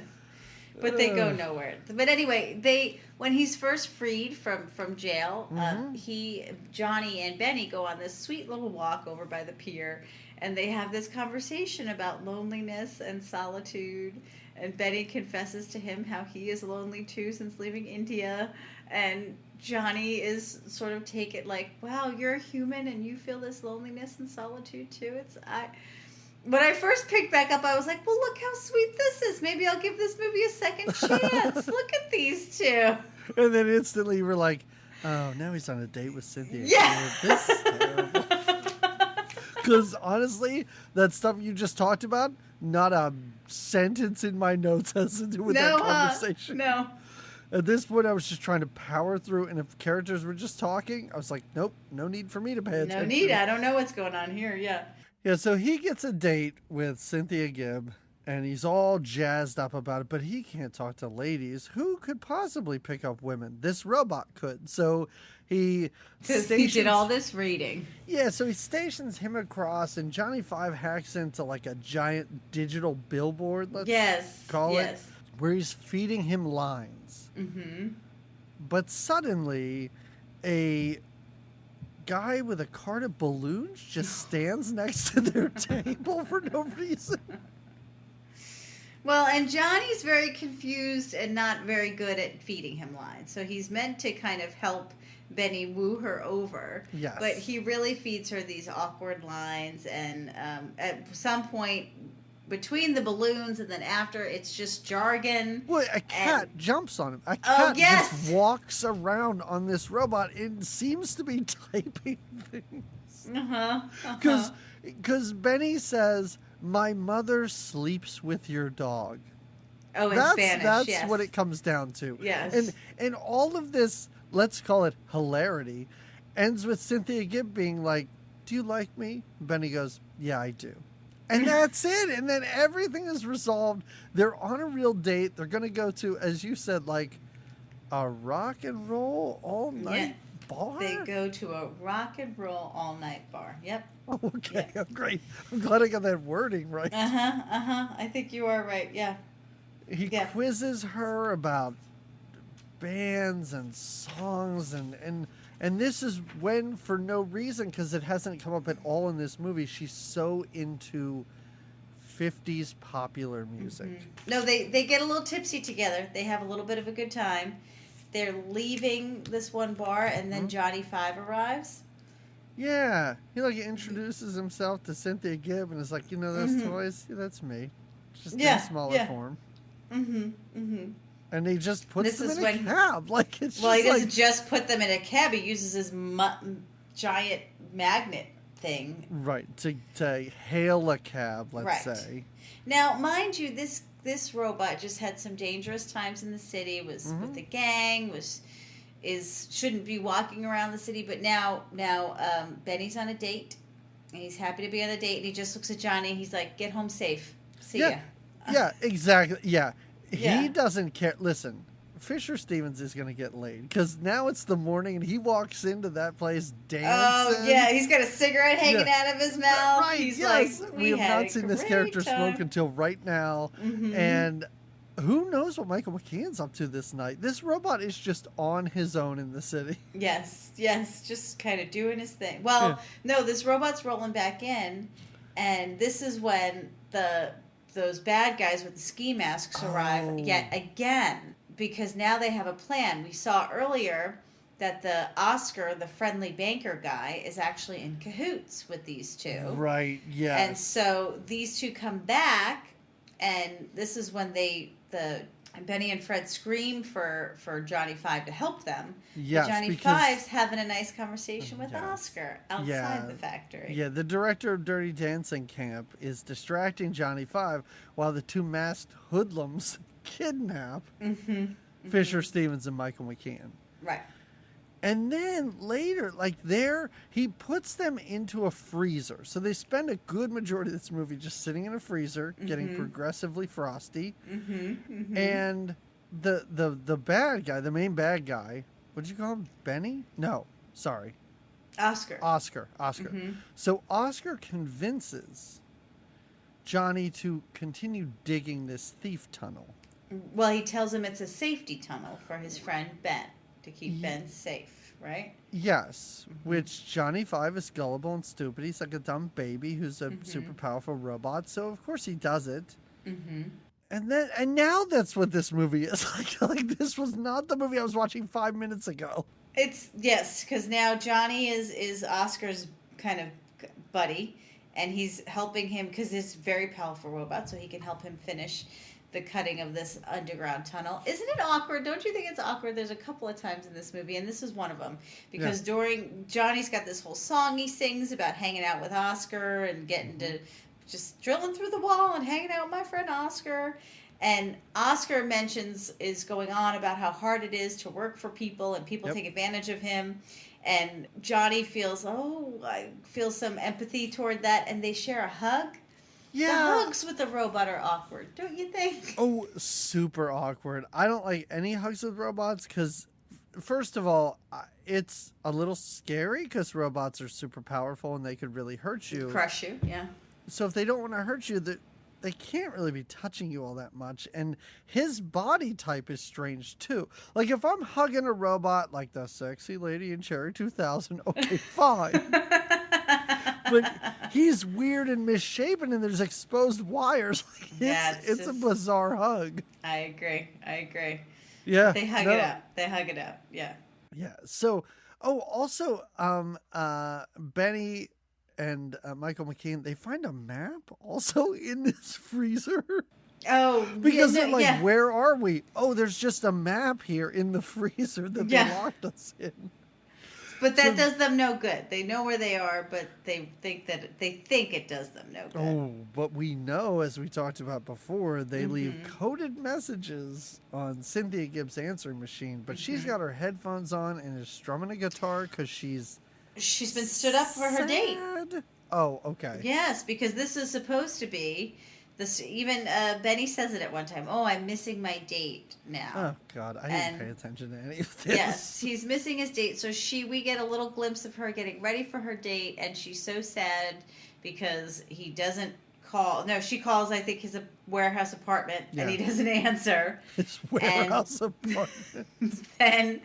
But they go nowhere. But anyway, when he's first freed from jail, Johnny and Benny go on this sweet little walk over by the pier, and they have this conversation about loneliness and solitude. And Benny confesses to him how he is lonely too since leaving India, and Johnny is sort of take it like, wow, you're a human and you feel this loneliness and solitude too. When I first picked back up, I was like, well, look how sweet this is. Maybe I'll give this movie a second chance. Look at these 2. And then instantly you were like, oh, now he's on a date with Cynthia. Yeah. This is terrible. Because honestly, that stuff you just talked about, not a sentence in my notes has to do with that conversation. No. At this point, I was just trying to power through, and if characters were just talking, I was like, nope, no need for me to pay attention. No need. I don't know what's going on here. Yeah. Yeah, so he gets a date with Cynthia Gibb, and he's all jazzed up about it, but he can't talk to ladies. Who could possibly pick up women? This robot could. So he did all this reading. Yeah, so he stations him across, and Johnny Five hacks into a giant digital billboard, let's call it, where he's feeding him lines. Mm-hmm. But suddenly, a guy with a cart of balloons just stands next to their table for no reason. Well, and Johnny's very confused and not very good at feeding him lines. So he's meant to kind of help Benny woo her over. Yes. But he really feeds her these awkward lines, and at some point between the balloons and then after, it's just jargon. Well, a cat jumps on him. A cat just walks around on this robot and seems to be typing things. Because Benny says, "My mother sleeps with your dog." Oh, in Spanish, that's what it comes down to. Yes. And all of this, let's call it hilarity, ends with Cynthia Gibb being like, "Do you like me?" Benny goes, "Yeah, I do." And that's it. And then everything is resolved. They're on a real date. They're going to go to, as you said, like a rock and roll all night bar. They go to a rock and roll all night bar. Yep. Okay, great. I'm glad I got that wording right. I think you are right. Yeah. He quizzes her about bands and songs and this is when, for no reason, because it hasn't come up at all in this movie, she's so into 50s popular music. No, they get a little tipsy together. They have a little bit of a good time. They're leaving this one bar, and then Johnny Five arrives. Yeah, he introduces himself to Cynthia Gibb and is like, "You know those toys? Yeah, that's me, just in a smaller form." And he just puts them in a cab. He doesn't just put them in a cab. He uses his giant magnet thing. Right, to hail a cab, let's say. Now, mind you, this robot just had some dangerous times in the city, was with the gang, shouldn't be walking around the city, but now Benny's on a date, and he's happy to be on a date, and he just looks at Johnny, and he's like, "Get home safe. See ya." Yeah, exactly. Yeah. He doesn't care. Listen, Fisher Stevens is going to get laid because now it's the morning and he walks into that place dancing. Oh, yeah. He's got a cigarette hanging out of his mouth. Right. He's like, we have not seen this character smoke until right now. And who knows what Michael McKean's up to this night? This robot is just on his own in the city. Yes. Just kind of doing his thing. Well, no, this robot's rolling back in, and this is when those bad guys with the ski masks arrive yet again, because now they have a plan. We saw earlier that the Oscar, the friendly banker guy, is actually in cahoots with these two. Right, yeah. And so these two come back, and this is when Benny and Fred scream for Johnny Five to help them. Yes, Johnny Five's having a nice conversation with Oscar outside the factory. Yeah, the director of Dirty Dancing Camp is distracting Johnny Five while the two masked hoodlums kidnap Fisher Stevens and Michael McKean. Right. And then later, he puts them into a freezer. So they spend a good majority of this movie just sitting in a freezer, getting progressively frosty. And the bad guy, the main bad guy, what'd you call him? Benny? No, sorry. Oscar. So Oscar convinces Johnny to continue digging this thief tunnel. Well, he tells him it's a safety tunnel for his friend Ben, to keep Ben safe, right? Yes, which Johnny Five is gullible and stupid. He's like a dumb baby who's a super powerful robot, so of course he does it. And now that's what this movie is. Like this was not the movie I was watching 5 minutes ago. Because now Johnny is Oscar's kind of buddy, and he's helping him because he's a very powerful robot, so he can help him finish the cutting of this underground tunnel. Isn't it awkward? Don't you think it's awkward? There's a couple of times in this movie, and this is one of them, because Johnny's got this whole song he sings about hanging out with Oscar and getting to just drilling through the wall and hanging out with my friend Oscar. And Oscar is going on about how hard it is to work for people, and people take advantage of him. And Johnny feels, I feel some empathy toward that, and they share a hug. Yeah. The hugs with the robot are awkward, don't you think? Oh, super awkward. I don't like any hugs with robots because, first of all, it's a little scary because robots are super powerful and they could really hurt you. Crush you, yeah. So if they don't want to hurt you, they can't really be touching you all that much. And his body type is strange, too. Like, if I'm hugging a robot like the sexy lady in Cherry 2000, okay, fine. But he's weird and misshapen, and there's exposed wires. It's a bizarre hug. I agree. Yeah. They hug it out. Yeah. Yeah. So Oh, also, Benny and Michael McKean, they find a map also in this freezer. Oh, because they're like, where are we? Oh, there's just a map here in the freezer that they locked us in. But that does them no good. They know where they are, but they think it does them no good. Oh, but we know, as we talked about before, they leave coded messages on Cynthia Gibbs' answering machine. But she's got her headphones on and is strumming a guitar because she's been stood up for her date. Oh, okay. Yes, because this is supposed to be this. Even Benny says it at one time. Oh, I'm missing my date now. Oh God, I didn't pay attention to any of this. Yes, he's missing his date. So we get a little glimpse of her getting ready for her date, and she's so sad because he doesn't call. No, she calls. I think his warehouse apartment, and he doesn't answer. His warehouse apartment. Then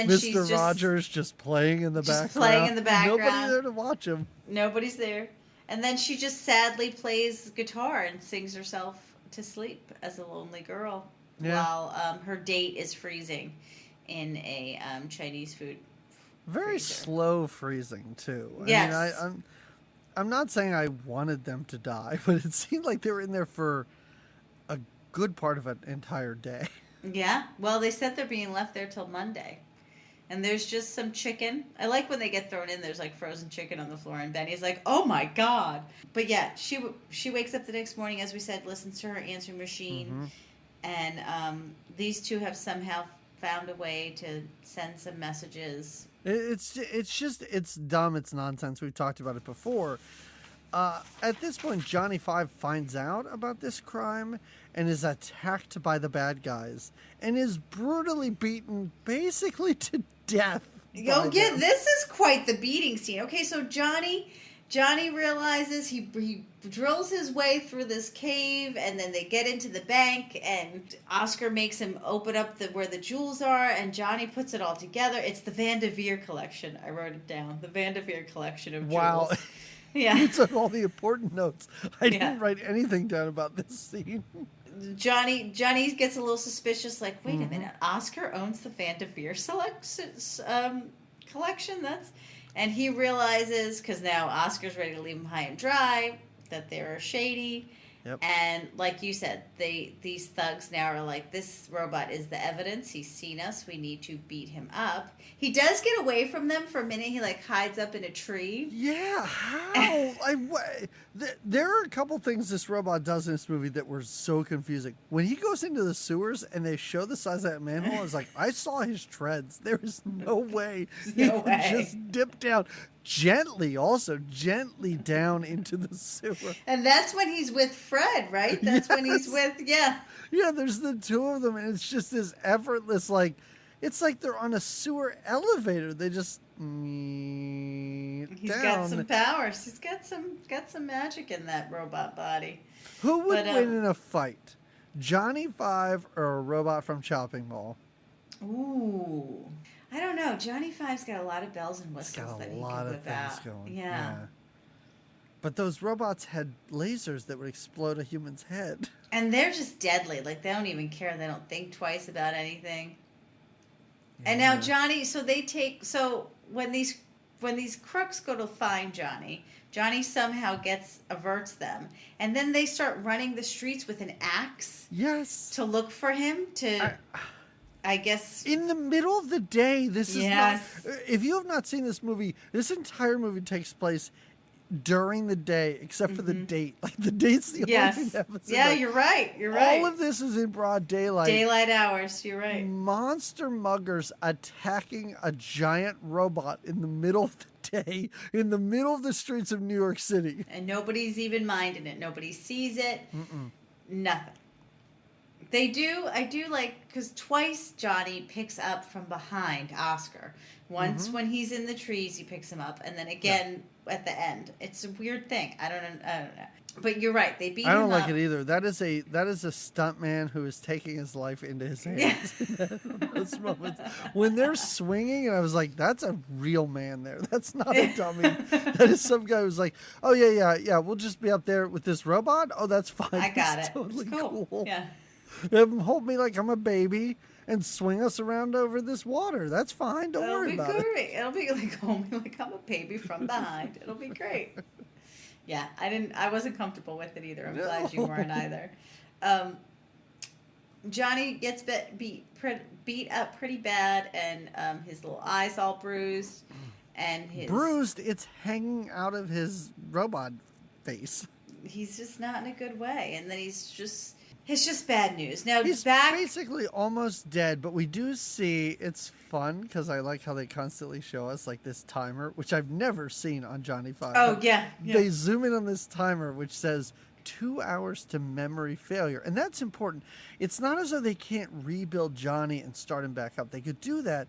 Mr. she's Rogers just playing in the background. Playing in the background. Nobody there to watch him. Nobody's there. And then she just sadly plays guitar and sings herself to sleep as a lonely girl while her date is freezing in a Chinese food Very freezer. slow freezing, too. Yes. I mean, I'm not saying I wanted them to die, but it seemed like they were in there for a good part of an entire day. Yeah. Well, they said they're being left there till Monday. And there's just some chicken. I like when they get thrown in. There's like frozen chicken on the floor, and Benny's like, "Oh my God!" But yeah, she wakes up the next morning, as we said, listens to her answering machine, and these two have somehow found a way to send some messages. It's dumb. It's nonsense. We've talked about it before. At this point, Johnny Five finds out about this crime and is attacked by the bad guys and is brutally beaten basically to death. Oh, yeah, this is quite the beating scene. Okay, so Johnny realizes he drills his way through this cave, and then they get into the bank, and Oscar makes him open up where the jewels are, and Johnny puts it all together. It's the Van de Veer collection. I wrote it down. The Van de Veer collection of jewels. Wow. Yeah. You took all the important notes. I didn't write anything down about this scene. Johnny gets a little suspicious, like, wait a minute, Oscar owns the Van de Veer collection? And he realizes, because now Oscar's ready to leave him high and dry, that they're shady. Yep. And like you said, these thugs now are like, this robot is the evidence. He's seen us. We need to beat him up. He does get away from them for a minute. He like hides up in a tree. Yeah, how? There are a couple things this robot does in this movie that were so confusing. When he goes into the sewers and they show the size of that manhole, I was like, I saw his treads. There is no way he could just dip down. Gently down into the sewer. And that's when he's with Fred, right? That's when he's with, Yeah, there's the two of them, and it's just this effortless, like, it's like they're on a sewer elevator. They just He's got some powers. He's got some magic in that robot body. Who would win in a fight? Johnny Five or a robot from Chopping Mall? Ooh. I don't know. Johnny Five's got a lot of bells and whistles that he can whip out. He's got a lot of things going. Yeah. But those robots had lasers that would explode a human's head. And they're just deadly. Like, they don't even care. They don't think twice about anything. Yeah. And now Johnny, when these crooks go to find Johnny somehow averts them. And then they start running the streets with an axe. Yes. To look for him, I guess in the middle of the day. This is not. If you have not seen this movie, this entire movie takes place during the day, except for the date. Like, the date's the only thing that happens. Yeah, you're right. All of this is in broad daylight. Daylight hours. You're right. Monster muggers attacking a giant robot in the middle of the day, in the middle of the streets of New York City, and nobody's even minding it. Nobody sees it. Nothing. I do like, because twice Johnny picks up from behind Oscar. Once when he's in the trees, he picks him up, and then again at the end. It's a weird thing. I don't know. But you're right. They beat him up. I don't like it either. That is a stuntman who is taking his life into his hands in those moments. When they're swinging, and I was like, that's a real man there. That's not a dummy. That is some guy who's like, oh, yeah, we'll just be up there with this robot. Oh, that's fine. I got it. Totally it's cool. Cool. Yeah. Hold me like I'm a baby, and swing us around over this water. That's fine. Don't worry about it. It'll be like hold me like I'm a baby from behind. It'll be great. Yeah, I wasn't comfortable with it either. I'm glad you weren't either. Johnny gets beat up pretty bad, and his little eyes all bruised, and his bruised. It's hanging out of his robot face. He's just not in a good way, and then it's just bad news. Now he's basically almost dead, but we do see it's fun because I like how they constantly show us like this timer, which I've never seen on Johnny 5. Oh yeah. They zoom in on this timer, which says 2 hours to memory failure. And that's important. It's not as though they can't rebuild Johnny and start him back up. They could do that.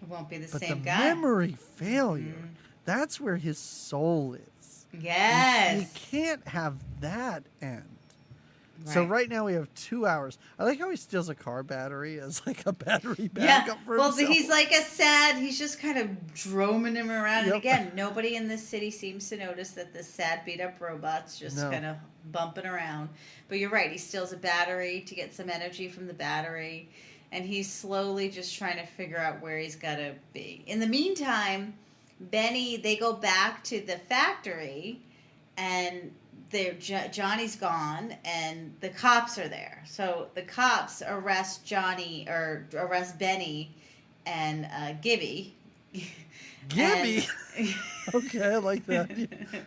It won't be the but same the guy. Memory failure, that's where his soul is. Yes. You can't have that end. Right. So right now we have 2 hours. I like how he steals a car battery as like a battery backup for himself. Well, he's like he's just kind of droning him around. Yep. And again, nobody in this city seems to notice that the sad beat up robot's just kind of bumping around. But you're right, he steals a battery to get some energy from the battery. And he's slowly just trying to figure out where he's got to be. In the meantime, they go back to the factory, and Johnny's gone, and the cops are there. So the cops arrest Benny and Gibby. Gibby? Okay, I like that.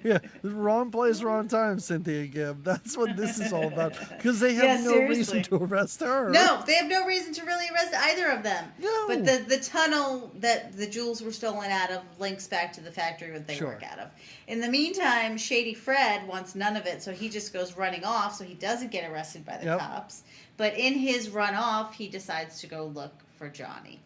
Yeah, wrong place, wrong time, Cynthia Gibb. That's what this is all about. Because they have no reason to arrest her. No, they have no reason to really arrest either of them. No. But the tunnel that the jewels were stolen out of links back to the factory that they work out of. In the meantime, Shady Fred wants none of it, so he just goes running off, so he doesn't get arrested by the cops. But in his run off, he decides to go look for Johnny.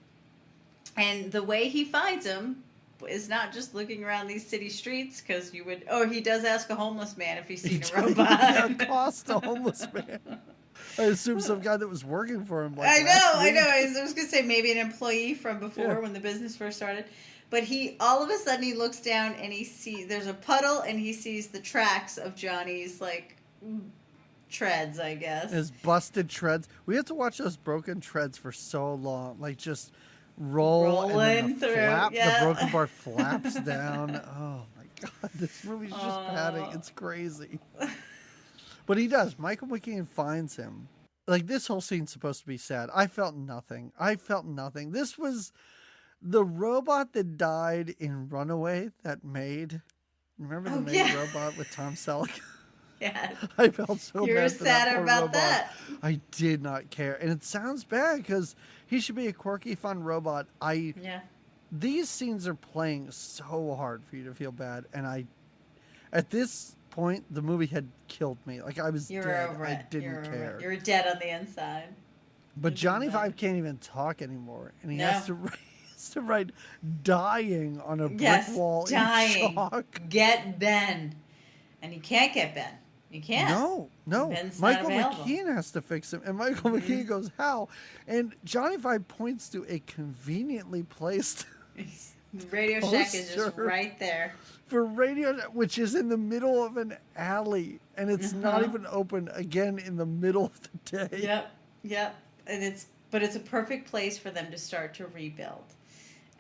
And the way he finds him is not just looking around these city streets, because he does ask a homeless man if he's seen a robot. Cost a homeless man. I assume some guy that was working for him. I know. I was going to say maybe an employee from before when the business first started. But all of a sudden he looks down and he sees there's a puddle, and he sees the tracks of Johnny's treads, I guess. His busted treads. We have to watch those broken treads for so long. Like just rolling through. The broken part flaps down. Oh my God, this movie's just padding. It's crazy. But he does. Michael McKean finds him. Like, this whole scene's supposed to be sad. I felt nothing. This was the robot that died in Runaway that Maid. Remember the Maid robot with Tom Selleck? Yeah. I felt so You're bad for that sad poor about robot. that. I did not care. And it sounds bad because he should be a quirky, fun robot. These scenes are playing so hard for you to feel bad. And at this point, the movie had killed me. Like, I was dead. Over it. I didn't care. You're dead on the inside. But Johnny 5 can't even talk anymore. And he has to write dying on a brick wall in chalk. Get Ben. And he can't get Ben. You can't. No. Ben's Michael McKean has to fix him. And Michael McKean goes, how? And Johnny 5 points to a conveniently placed Radio Shack is just right there. For Radio Shack, which is in the middle of an alley. And it's not even open again in the middle of the day. Yep. And it's a perfect place for them to start to rebuild.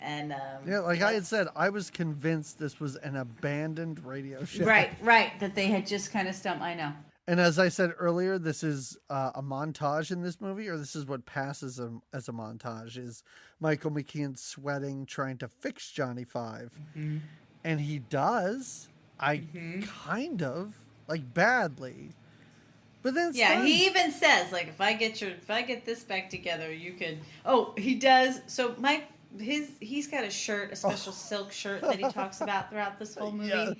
And like I had said, I was convinced this was an abandoned Radio Shack. Right. That they had just kind of stumped. I know. And as I said earlier, this is a montage in this movie, or this is what passes as a montage, is Michael McKean sweating, trying to fix Johnny 5. Mm-hmm. And he does, kind of, like, badly. But then he even says, like, if I get this back together, you could. Oh, he does. So he's got a shirt, a special silk shirt that he talks about throughout this whole movie. Yes.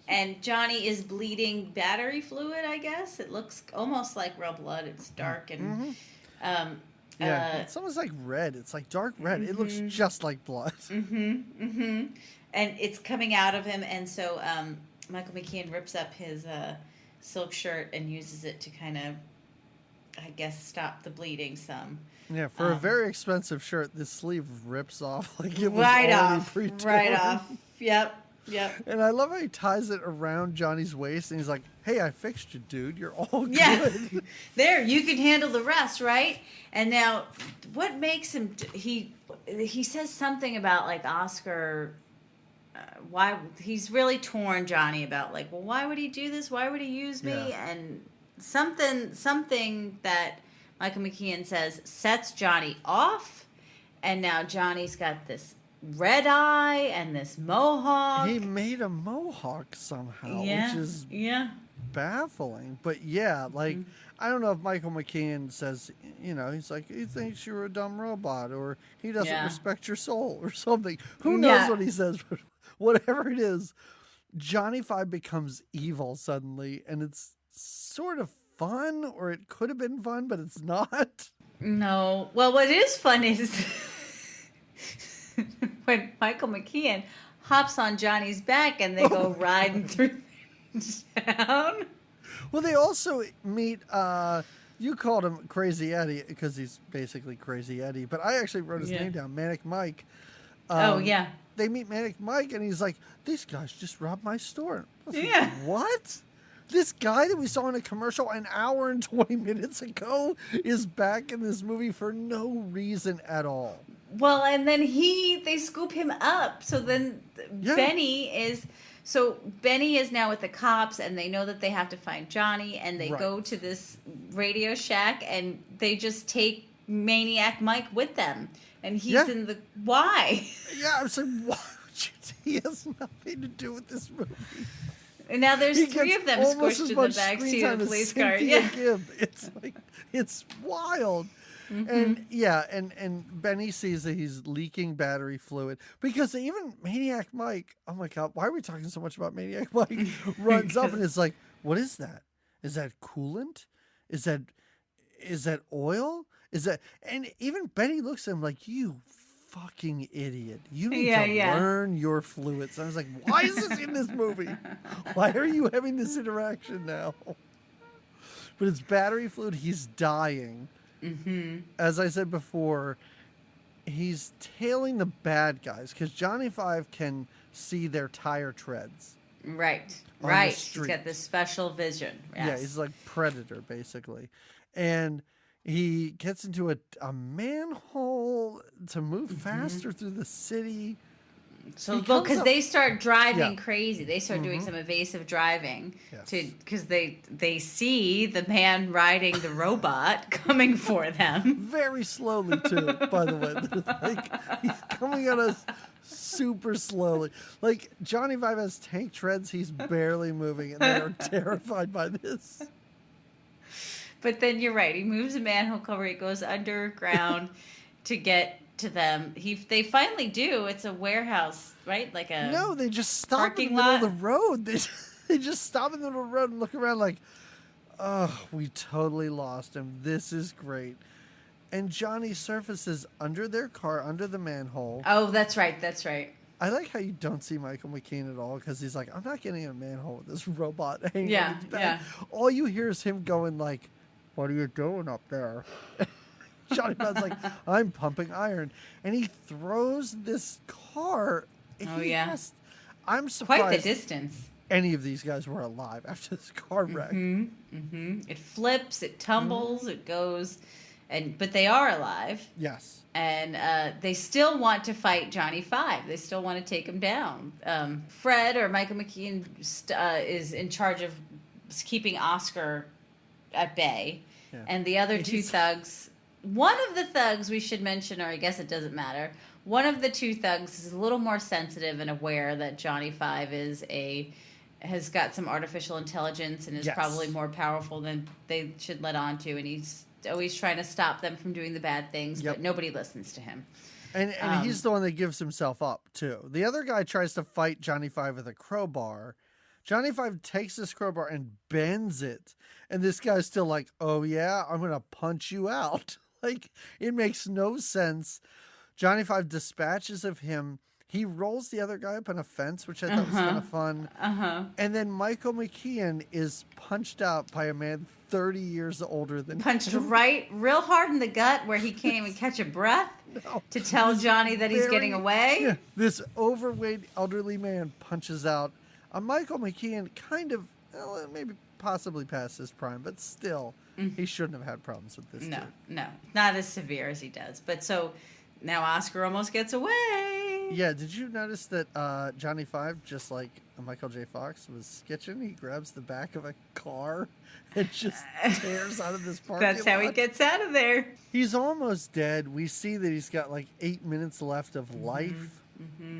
And Johnny is bleeding battery fluid, I guess. It looks almost like real blood. It's dark and it's almost like red. It's like dark red. It looks just like blood. And it's coming out of him, and so Michael McKean rips up his silk shirt and uses it to kind of, I guess, stop the bleeding some. Yeah, for a very expensive shirt, this sleeve rips off like it was already pre-torn. Right off. Yep. Yeah. And I love how he ties it around Johnny's waist and he's like, hey, I fixed you, dude. You're all good. Yeah. There, you can handle the rest, right? And now, what makes him, he says something about like Oscar, why, he's really torn, Johnny, about like, well, why would he do this? Why would he use me? Yeah. And something that Michael McKean says sets Johnny off. And now Johnny's got this red eye and this mohawk. He made a mohawk somehow, Yeah. which is Yeah. baffling. But yeah, like, I don't know if Michael McKean says, you know, he's like, he thinks you're a dumb robot, or he doesn't respect your soul, or something. Who knows what he says, but whatever it is, Johnny Five becomes evil suddenly, and it's sort of fun, or it could have been fun, but it's not. No. Well, what is fun is when Michael McKean hops on Johnny's back and they go riding through town. Well, they also meet, you called him Crazy Eddie because he's basically Crazy Eddie, but I actually wrote his name down, Manic Mike. Oh, yeah. They meet Manic Mike and he's like, these guys just robbed my store. Yeah. What? This guy that we saw in a commercial an hour and 20 minutes ago is back in this movie for no reason at all. Well, and then they scoop him up. So then Benny is now with the cops, and they know that they have to find Johnny, and they go to this Radio Shack, and they just take Maniac Mike with them. And he's in the... Why? Yeah, I was like, why would you... He has nothing to do with this movie. And now there's three of them squished in the backseat of the police car. Yeah. It's like, it's wild. Mm-hmm. And Benny sees that he's leaking battery fluid because even Maniac Mike, oh my God, why are we talking so much about Maniac Mike? Runs up and is like, what is that? Is that coolant? Is that oil? Is that, and even Benny looks at him like, you fucking idiot. You need to learn your fluids. And I was like, why is this in this movie? Why are you having this interaction now? But it's battery fluid. He's dying. Mm-hmm. As I said before, he's tailing the bad guys because Johnny Five can see their tire treads. Right. He's got this special vision. Yes. Yeah, he's like Predator, basically. And he gets into a manhole to move faster through the city. So, because they start driving crazy, they start doing some evasive driving because they see the man riding the robot coming for them very slowly too. By the way, like he's coming at us super slowly. Like Johnny Five has tank treads; he's barely moving, and they are terrified by this. But then you're right. He moves a manhole cover. He goes underground to get to them. They finally do. It's a warehouse, right? Like a no. They just stop in the middle of the road. They just stop in the middle of the road and look around like, oh, we totally lost him. This is great. And Johnny surfaces under their car, under the manhole. Oh, that's right. That's right. I like how you don't see Michael McKean at all because he's like, I'm not getting in a manhole with this robot hanging on his back. Yeah. All you hear is him going like, what are you doing up there? Johnny Five's like, I'm pumping iron. And he throws this car. I'm surprised. Quite the distance. Any of these guys were alive after this car wreck. Mm-hmm. Mm-hmm. It flips, it tumbles, it goes, but they are alive. Yes. And they still want to fight Johnny Five. They still want to take him down. Fred, or Michael McKean, is in charge of keeping Oscar at bay. Yeah. And the other two thugs, one of the thugs we should mention, or I guess it doesn't matter, one of the two thugs is a little more sensitive and aware that Johnny Five has got some artificial intelligence and is probably more powerful than they should let on to, and he's always trying to stop them from doing the bad things, but nobody listens to him. And he's the one that gives himself up, too. The other guy tries to fight Johnny Five with a crowbar. Johnny Five takes this crowbar and bends it. And this guy's still like, oh, yeah, I'm going to punch you out. Like, it makes no sense. Johnny Five dispatches of him. He rolls the other guy up on a fence, which I thought was kind of fun. And then Michael McKean is punched out by a man 30 years older than Punched him. right real hard in the gut where he can't even catch a breath to tell Johnny that he's getting away. Yeah, this overweight elderly man punches out a Michael McKean kind of, well, maybe possibly past his prime, but still, he shouldn't have had problems with this. No, not as severe as he does. But so now Oscar almost gets away. Yeah, did you notice that Johnny Five, just like Michael J. Fox, was sketching? He grabs the back of a car and just tears out of this parking lot. That's how he gets out of there. He's almost dead. We see that he's got like 8 minutes left of life,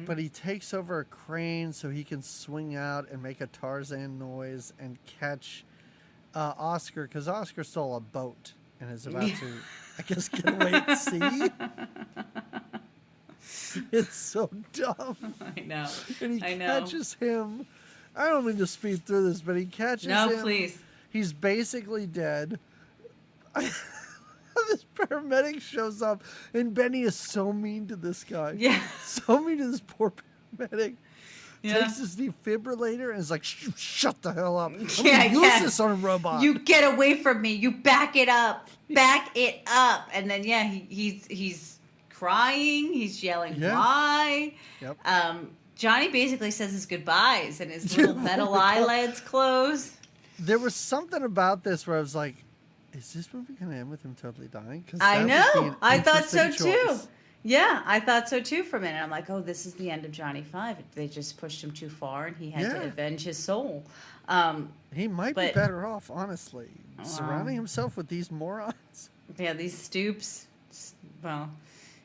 but he takes over a crane so he can swing out and make a Tarzan noise and catch Oscar, because Oscar stole a boat and is about to, I guess, get away at sea. It's so dumb. I know. And he catches him. I don't mean to speed through this, but he catches him. No, please. He's basically dead. This paramedic shows up, and Benny is so mean to this guy. Yeah. So mean to this poor paramedic. Yeah. Takes his defibrillator and is like, shut the hell up. I'm gonna use this on a robot. You get away from me. You back it up. Back it up. And then, he's crying. He's yelling, why? Yep. Johnny basically says his goodbyes, and his little metal eyelids close. There was something about this where I was like, is this movie going to end with him totally dying? I know. I thought so too. Yeah, I thought so too for a minute. I'm like, oh, this is the end of Johnny Five. They just pushed him too far, and he had to avenge his soul. He might be better off, honestly, surrounding himself with these morons. Yeah, these stoops. Well,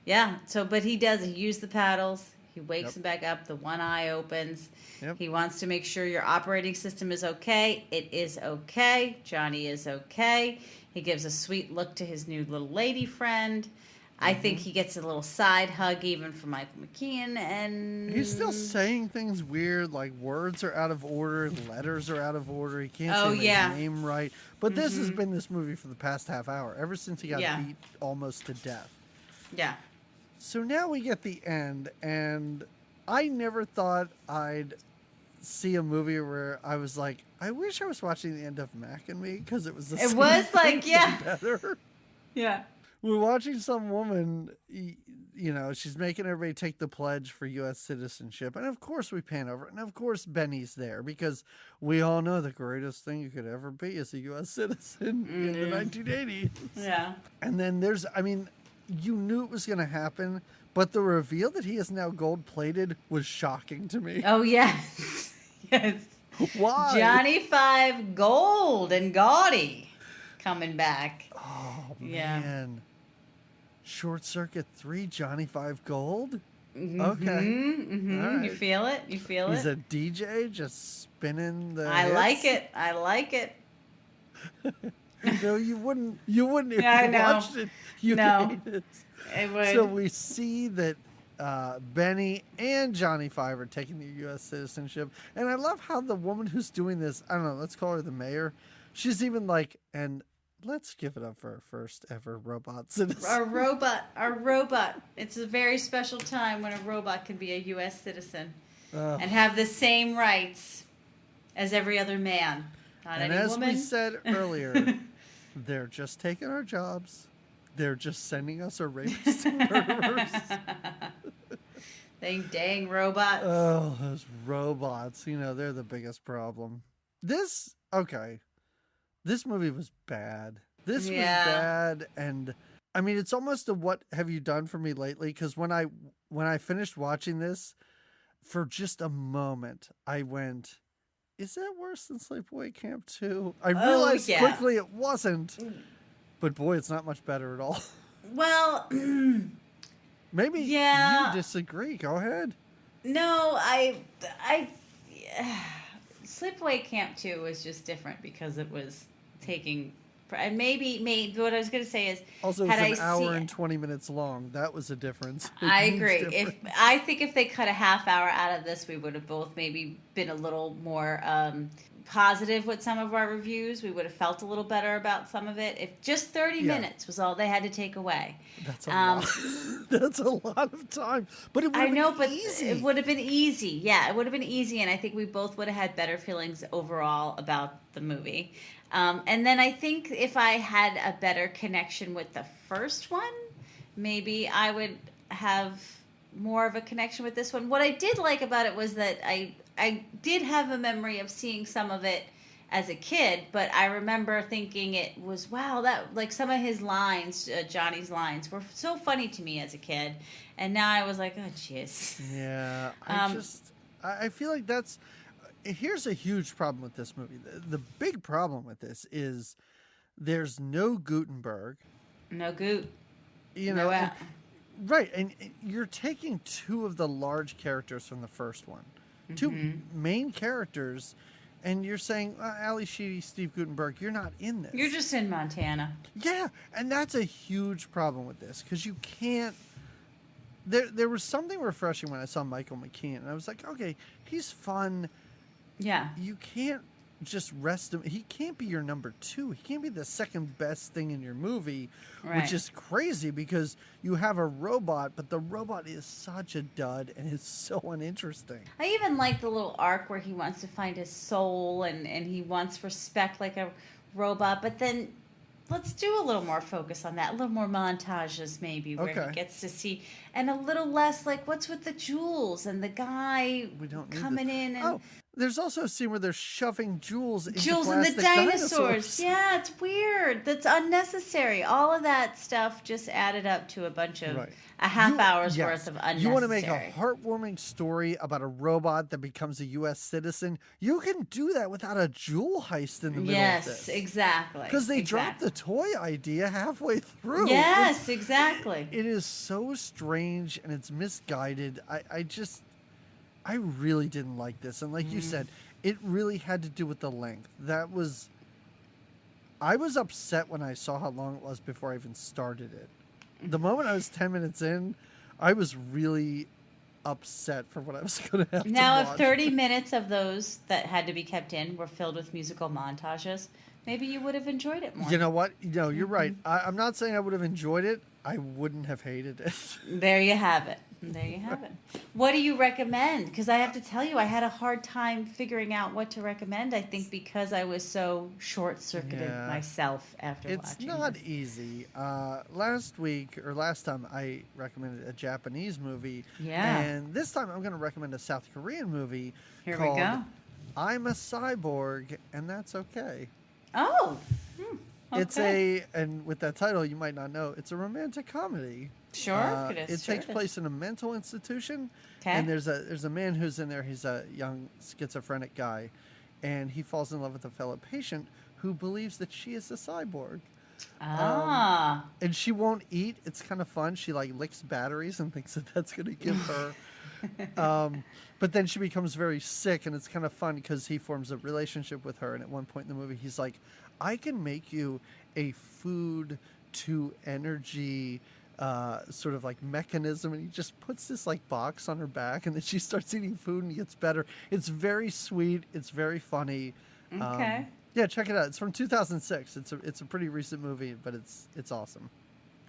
yeah. So, but he does. He used the paddles. He wakes him back up. The one eye opens. Yep. He wants to make sure your operating system is okay. It is okay. Johnny is okay. He gives a sweet look to his new little lady friend. I think he gets a little side hug even from Michael McKean, and he's still saying things weird, like words are out of order, letters are out of order. He can't say his name right. But this has been this movie for the past half hour, ever since he got beat almost to death. Yeah. So now we get the end, and I never thought I'd see a movie where I was like, I wish I was watching the end of Mac and Me, because it was the same thing, better. Yeah. We're watching some woman, you know, she's making everybody take the pledge for U.S. citizenship. And of course we pan over. And of course Benny's there, because we all know the greatest thing you could ever be is a U.S. citizen in the 1980s. Yeah. And then you knew it was going to happen, but the reveal that he is now gold-plated was shocking to me. Oh, yes. Yes. Why? Johnny Five gold and gaudy coming back. Oh, man. Short Circuit 3, Johnny Five Gold? Okay. Right. You feel it? He's a DJ just spinning the I hits. like it. No, you wouldn't if you watched it. You'd hate it. It would. So we see that Benny and Johnny Five are taking the U.S. citizenship. And I love how the woman who's doing this, I don't know, let's call her the mayor. She's even like, and let's give it up for our first ever robot citizen. Our robot. It's a very special time when a robot can be a U.S. citizen and have the same rights as every other man. Not and any as woman. we said earlier, they're just taking our jobs. They're just sending us our rapists and murderers. They dang robots. Oh, those robots. You know, they're the biggest problem. This movie was bad. This was bad, and I mean, it's almost a what have you done for me lately? Because when I finished watching this, for just a moment, I went, is that worse than Sleepaway Camp 2? I realized quickly it wasn't, but boy, it's not much better at all. Well, maybe you disagree. Go ahead. No, Sleepaway Camp 2 was just different because it was taking And maybe what I was going to say is, also it's an hour and 20 minutes long. That was a difference. I agree. I think if they cut a half hour out of this, we would have both maybe been a little more positive with some of our reviews. We would have felt a little better about some of it. If just 30 minutes was all they had to take away. That's a lot. That's a lot of time. But it would have been easy. It would have been easy. Yeah, it would have been easy. And I think we both would have had better feelings overall about the movie. And then I think if I had a better connection with the first one, maybe I would have more of a connection with this one. What I did like about it was that I did have a memory of seeing some of it as a kid, but I remember thinking it was, wow, that, like, some of his lines, Johnny's lines, were so funny to me as a kid. And now I was like, oh, jeez. Yeah, I feel like here's a huge problem with this movie. The big problem with this is there's no Guttenberg. No Goot. You know, right, and you're taking two of the large characters from the first one. Two main characters, and you're saying, Ali Sheedy, Steve Guttenberg, you're not in this. You're just in Montana. Yeah, and that's a huge problem with this, because you can't... There was something refreshing when I saw Michael McKean, and I was like, okay, he's fun. Yeah. You can't just rest him. He can't be your number two. He can't be the second best thing in your movie, which is crazy because you have a robot, but the robot is such a dud and it's so uninteresting. I even like the little arc where he wants to find his soul and he wants respect like a robot, but then let's do a little more focus on that, a little more montages maybe where he gets to see, and a little less like what's with the jewels and the guy coming in and... There's also a scene where they're shoving jewels into the dinosaurs. Yeah, it's weird. That's unnecessary. All of that stuff just added up to a bunch of a half hour's worth of unnecessary. You want to make a heartwarming story about a robot that becomes a U.S. citizen? You can do that without a jewel heist in the middle of this. Yes, exactly. Because they dropped the toy idea halfway through. Yes, exactly. It is so strange and it's misguided. I really didn't like this. And like you said, it really had to do with the length. I was upset when I saw how long it was before I even started it. The moment I was 10 minutes in, I was really upset for what I was going to have to watch. Now, if 30 minutes of those that had to be kept in were filled with musical montages, maybe you would have enjoyed it more. You know what? No, you're right. I'm not saying I would have enjoyed it. I wouldn't have hated it. There you have it. There you have it. What do you recommend? Because I have to tell you, I had a hard time figuring out what to recommend, I think, because I was so short-circuited myself after watching It's not easy. Last time, I recommended a Japanese movie. Yeah. And this time, I'm going to recommend a South Korean movie called I'm a Cyborg, and That's Okay. Oh, okay. And with that title, you might not know, it's a romantic comedy. Sure, it takes place in a mental institution, and there's a man who's in there. He's a young schizophrenic guy, and he falls in love with a fellow patient who believes that she is a cyborg. And she won't eat. It's kind of fun. She licks batteries and thinks that that's going to give her. But then she becomes very sick, and it's kind of fun because he forms a relationship with her. And at one point in the movie, he's like, "I can make you a food to energy." Sort of mechanism, and he just puts this box on her back, and then she starts eating food and gets better. It's very sweet. It's very funny. Okay. Yeah, check it out. It's from 2006. It's a pretty recent movie, but it's awesome.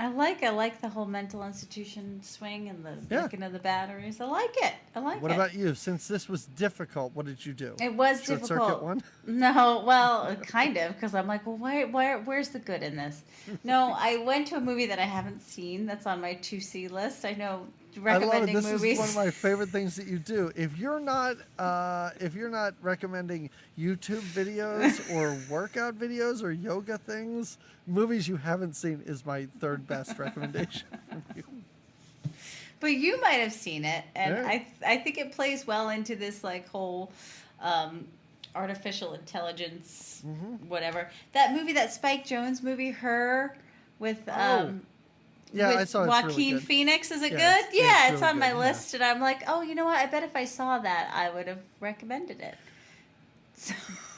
I like the whole mental institution swing and the licking of the batteries. I like it. What about you? Since this was difficult, what did you do? It was Short difficult. Circuit one? No, well, kind of, because I'm like, well, where's the good in this? No, I went to a movie that I haven't seen that's on my to-see list. I know recommending movies. This is one of my favorite things that you do. If you're not recommending YouTube videos or workout videos or yoga things, movies you haven't seen is my third best recommendation from you. But you might have seen it, and I think it plays well into this whole artificial intelligence, whatever. That movie, that Spike Jonze movie, Her, with I saw it. Joaquin really Phoenix. Is it good? Yeah, it's really on my list, and I'm like, oh, you know what? I bet if I saw that, I would have recommended it. So,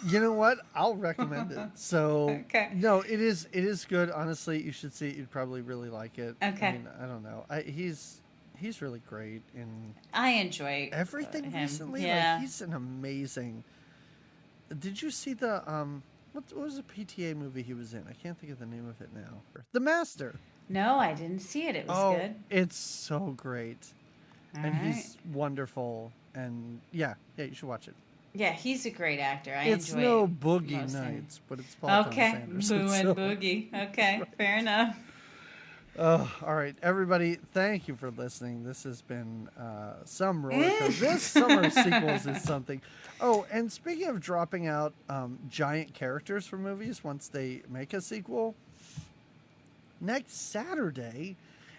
You know what? I'll recommend it. So okay. no, it is good. Honestly, you should see it. You'd probably really like it. I Okay. mean, I don't know. He's really great in I enjoy everything him. recently. Like Yeah. he's an amazing. Did you see the what was the PTA movie he was in? I can't think of the name of it now. The Master. No, I didn't see it. It was Oh, good. it's so great. All And right. he's wonderful. And yeah, you should watch it. Yeah, he's a great actor. I It's enjoy no Boogie most things. Nights, but it's Paul Thomas Okay, Anderson. Boo and So. Boogie. Okay, fair enough. Oh, all right, everybody. Thank you for listening. This has been some roller coaster. This summer sequels is something. Oh, and speaking of dropping out giant characters for movies once they make a sequel, next Saturday,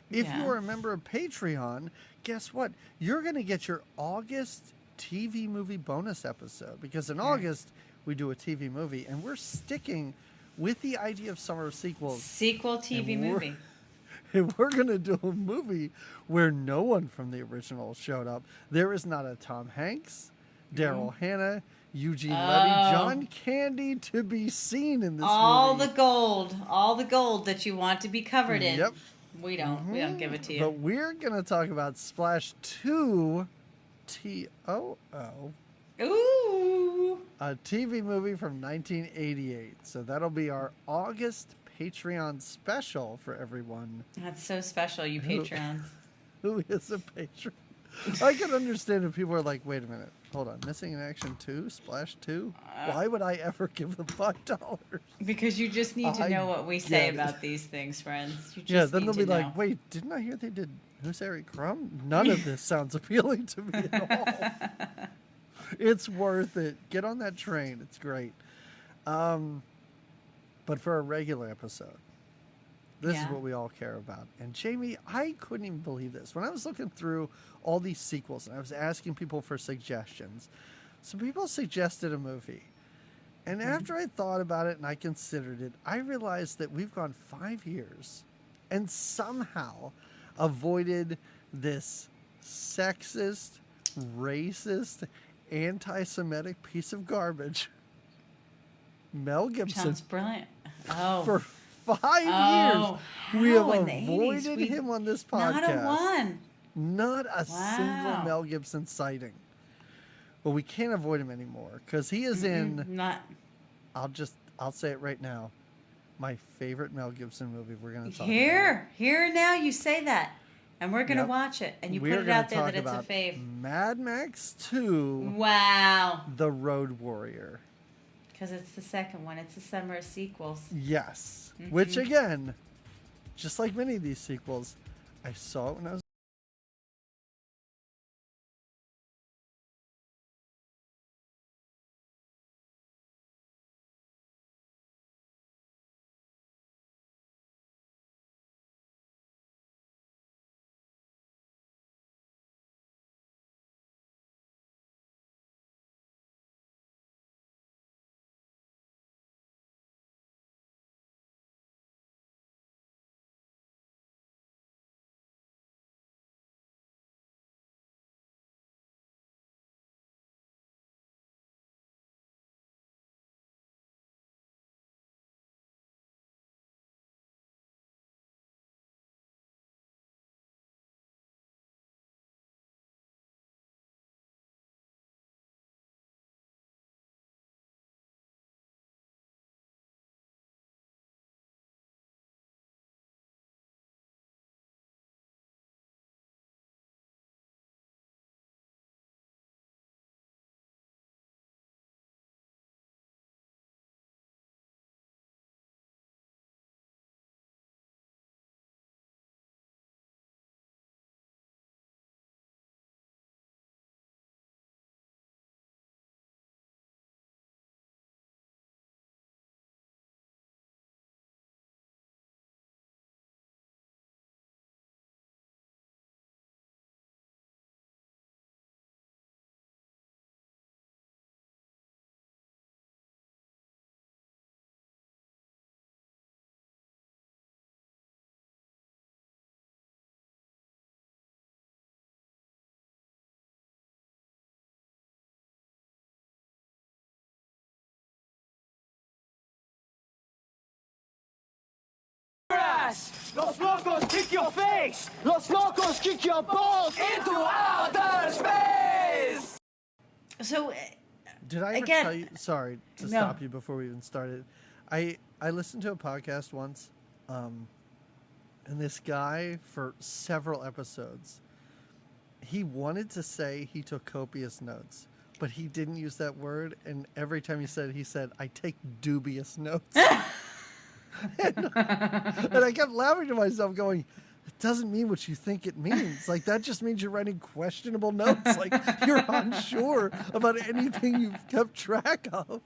if you are a member of Patreon, guess what? You're going to get your August TV movie bonus episode because in August we do a TV movie and we're sticking with the idea of summer sequels. Sequel TV movie. And we're going to do a movie where no one from the original showed up. There is not a Tom Hanks, Daryl Hannah, Eugene Levy, John Candy to be seen in this movie. All the gold that you want to be covered in. Yep. We don't give it to you. But we're going to talk about Splash 2 TOO. Ooh. A TV movie from 1988. So that'll be our August Patreon special for everyone. That's so special, you Patreons. Who is a patron? I can understand if people are like, wait a minute, hold on, Missing in Action 2, Splash 2? Why would I ever give them $5? Because you just need to know what we say about these things, friends. You just then need they'll be to like, know. wait, didn't I hear they did Who's Eric Crumb? None of this sounds appealing to me at all. It's worth it. Get on that train. It's great. But for a regular episode, this is what we all care about. And Jamie, I couldn't even believe this. When I was looking through all these sequels and I was asking people for suggestions, some people suggested a movie. And after I thought about it and I considered it, I realized that we've gone 5 years and somehow avoided this sexist, racist, anti-Semitic piece of garbage. Mel Gibson. Sounds brilliant. Oh. For 5 years, we have avoided him on this podcast. Not a one. Not a single Mel Gibson sighting. But we can't avoid him anymore because he is in. Not. I'll say it right now. My favorite Mel Gibson movie. We're going to talk Here now you say that. And we're going to watch it. And you put it out there that it's a fave. Mad Max 2. Wow. The Road Warrior. Because it's the second one. It's the summer of sequels. Yes. Which, again, just like many of these sequels, I saw it when I was ass! Los locos kick your face! Los locos kick your balls into outer space! So, did I ever tell you? Sorry to stop you before we even started. I listened to a podcast once, and this guy for several episodes, he wanted to say he took copious notes, but he didn't use that word. And every time he said, "I take dubious notes." and I kept laughing to myself, going, "It doesn't mean what you think it means. Like, that just means you're writing questionable notes. Like, you're unsure about anything you've kept track of."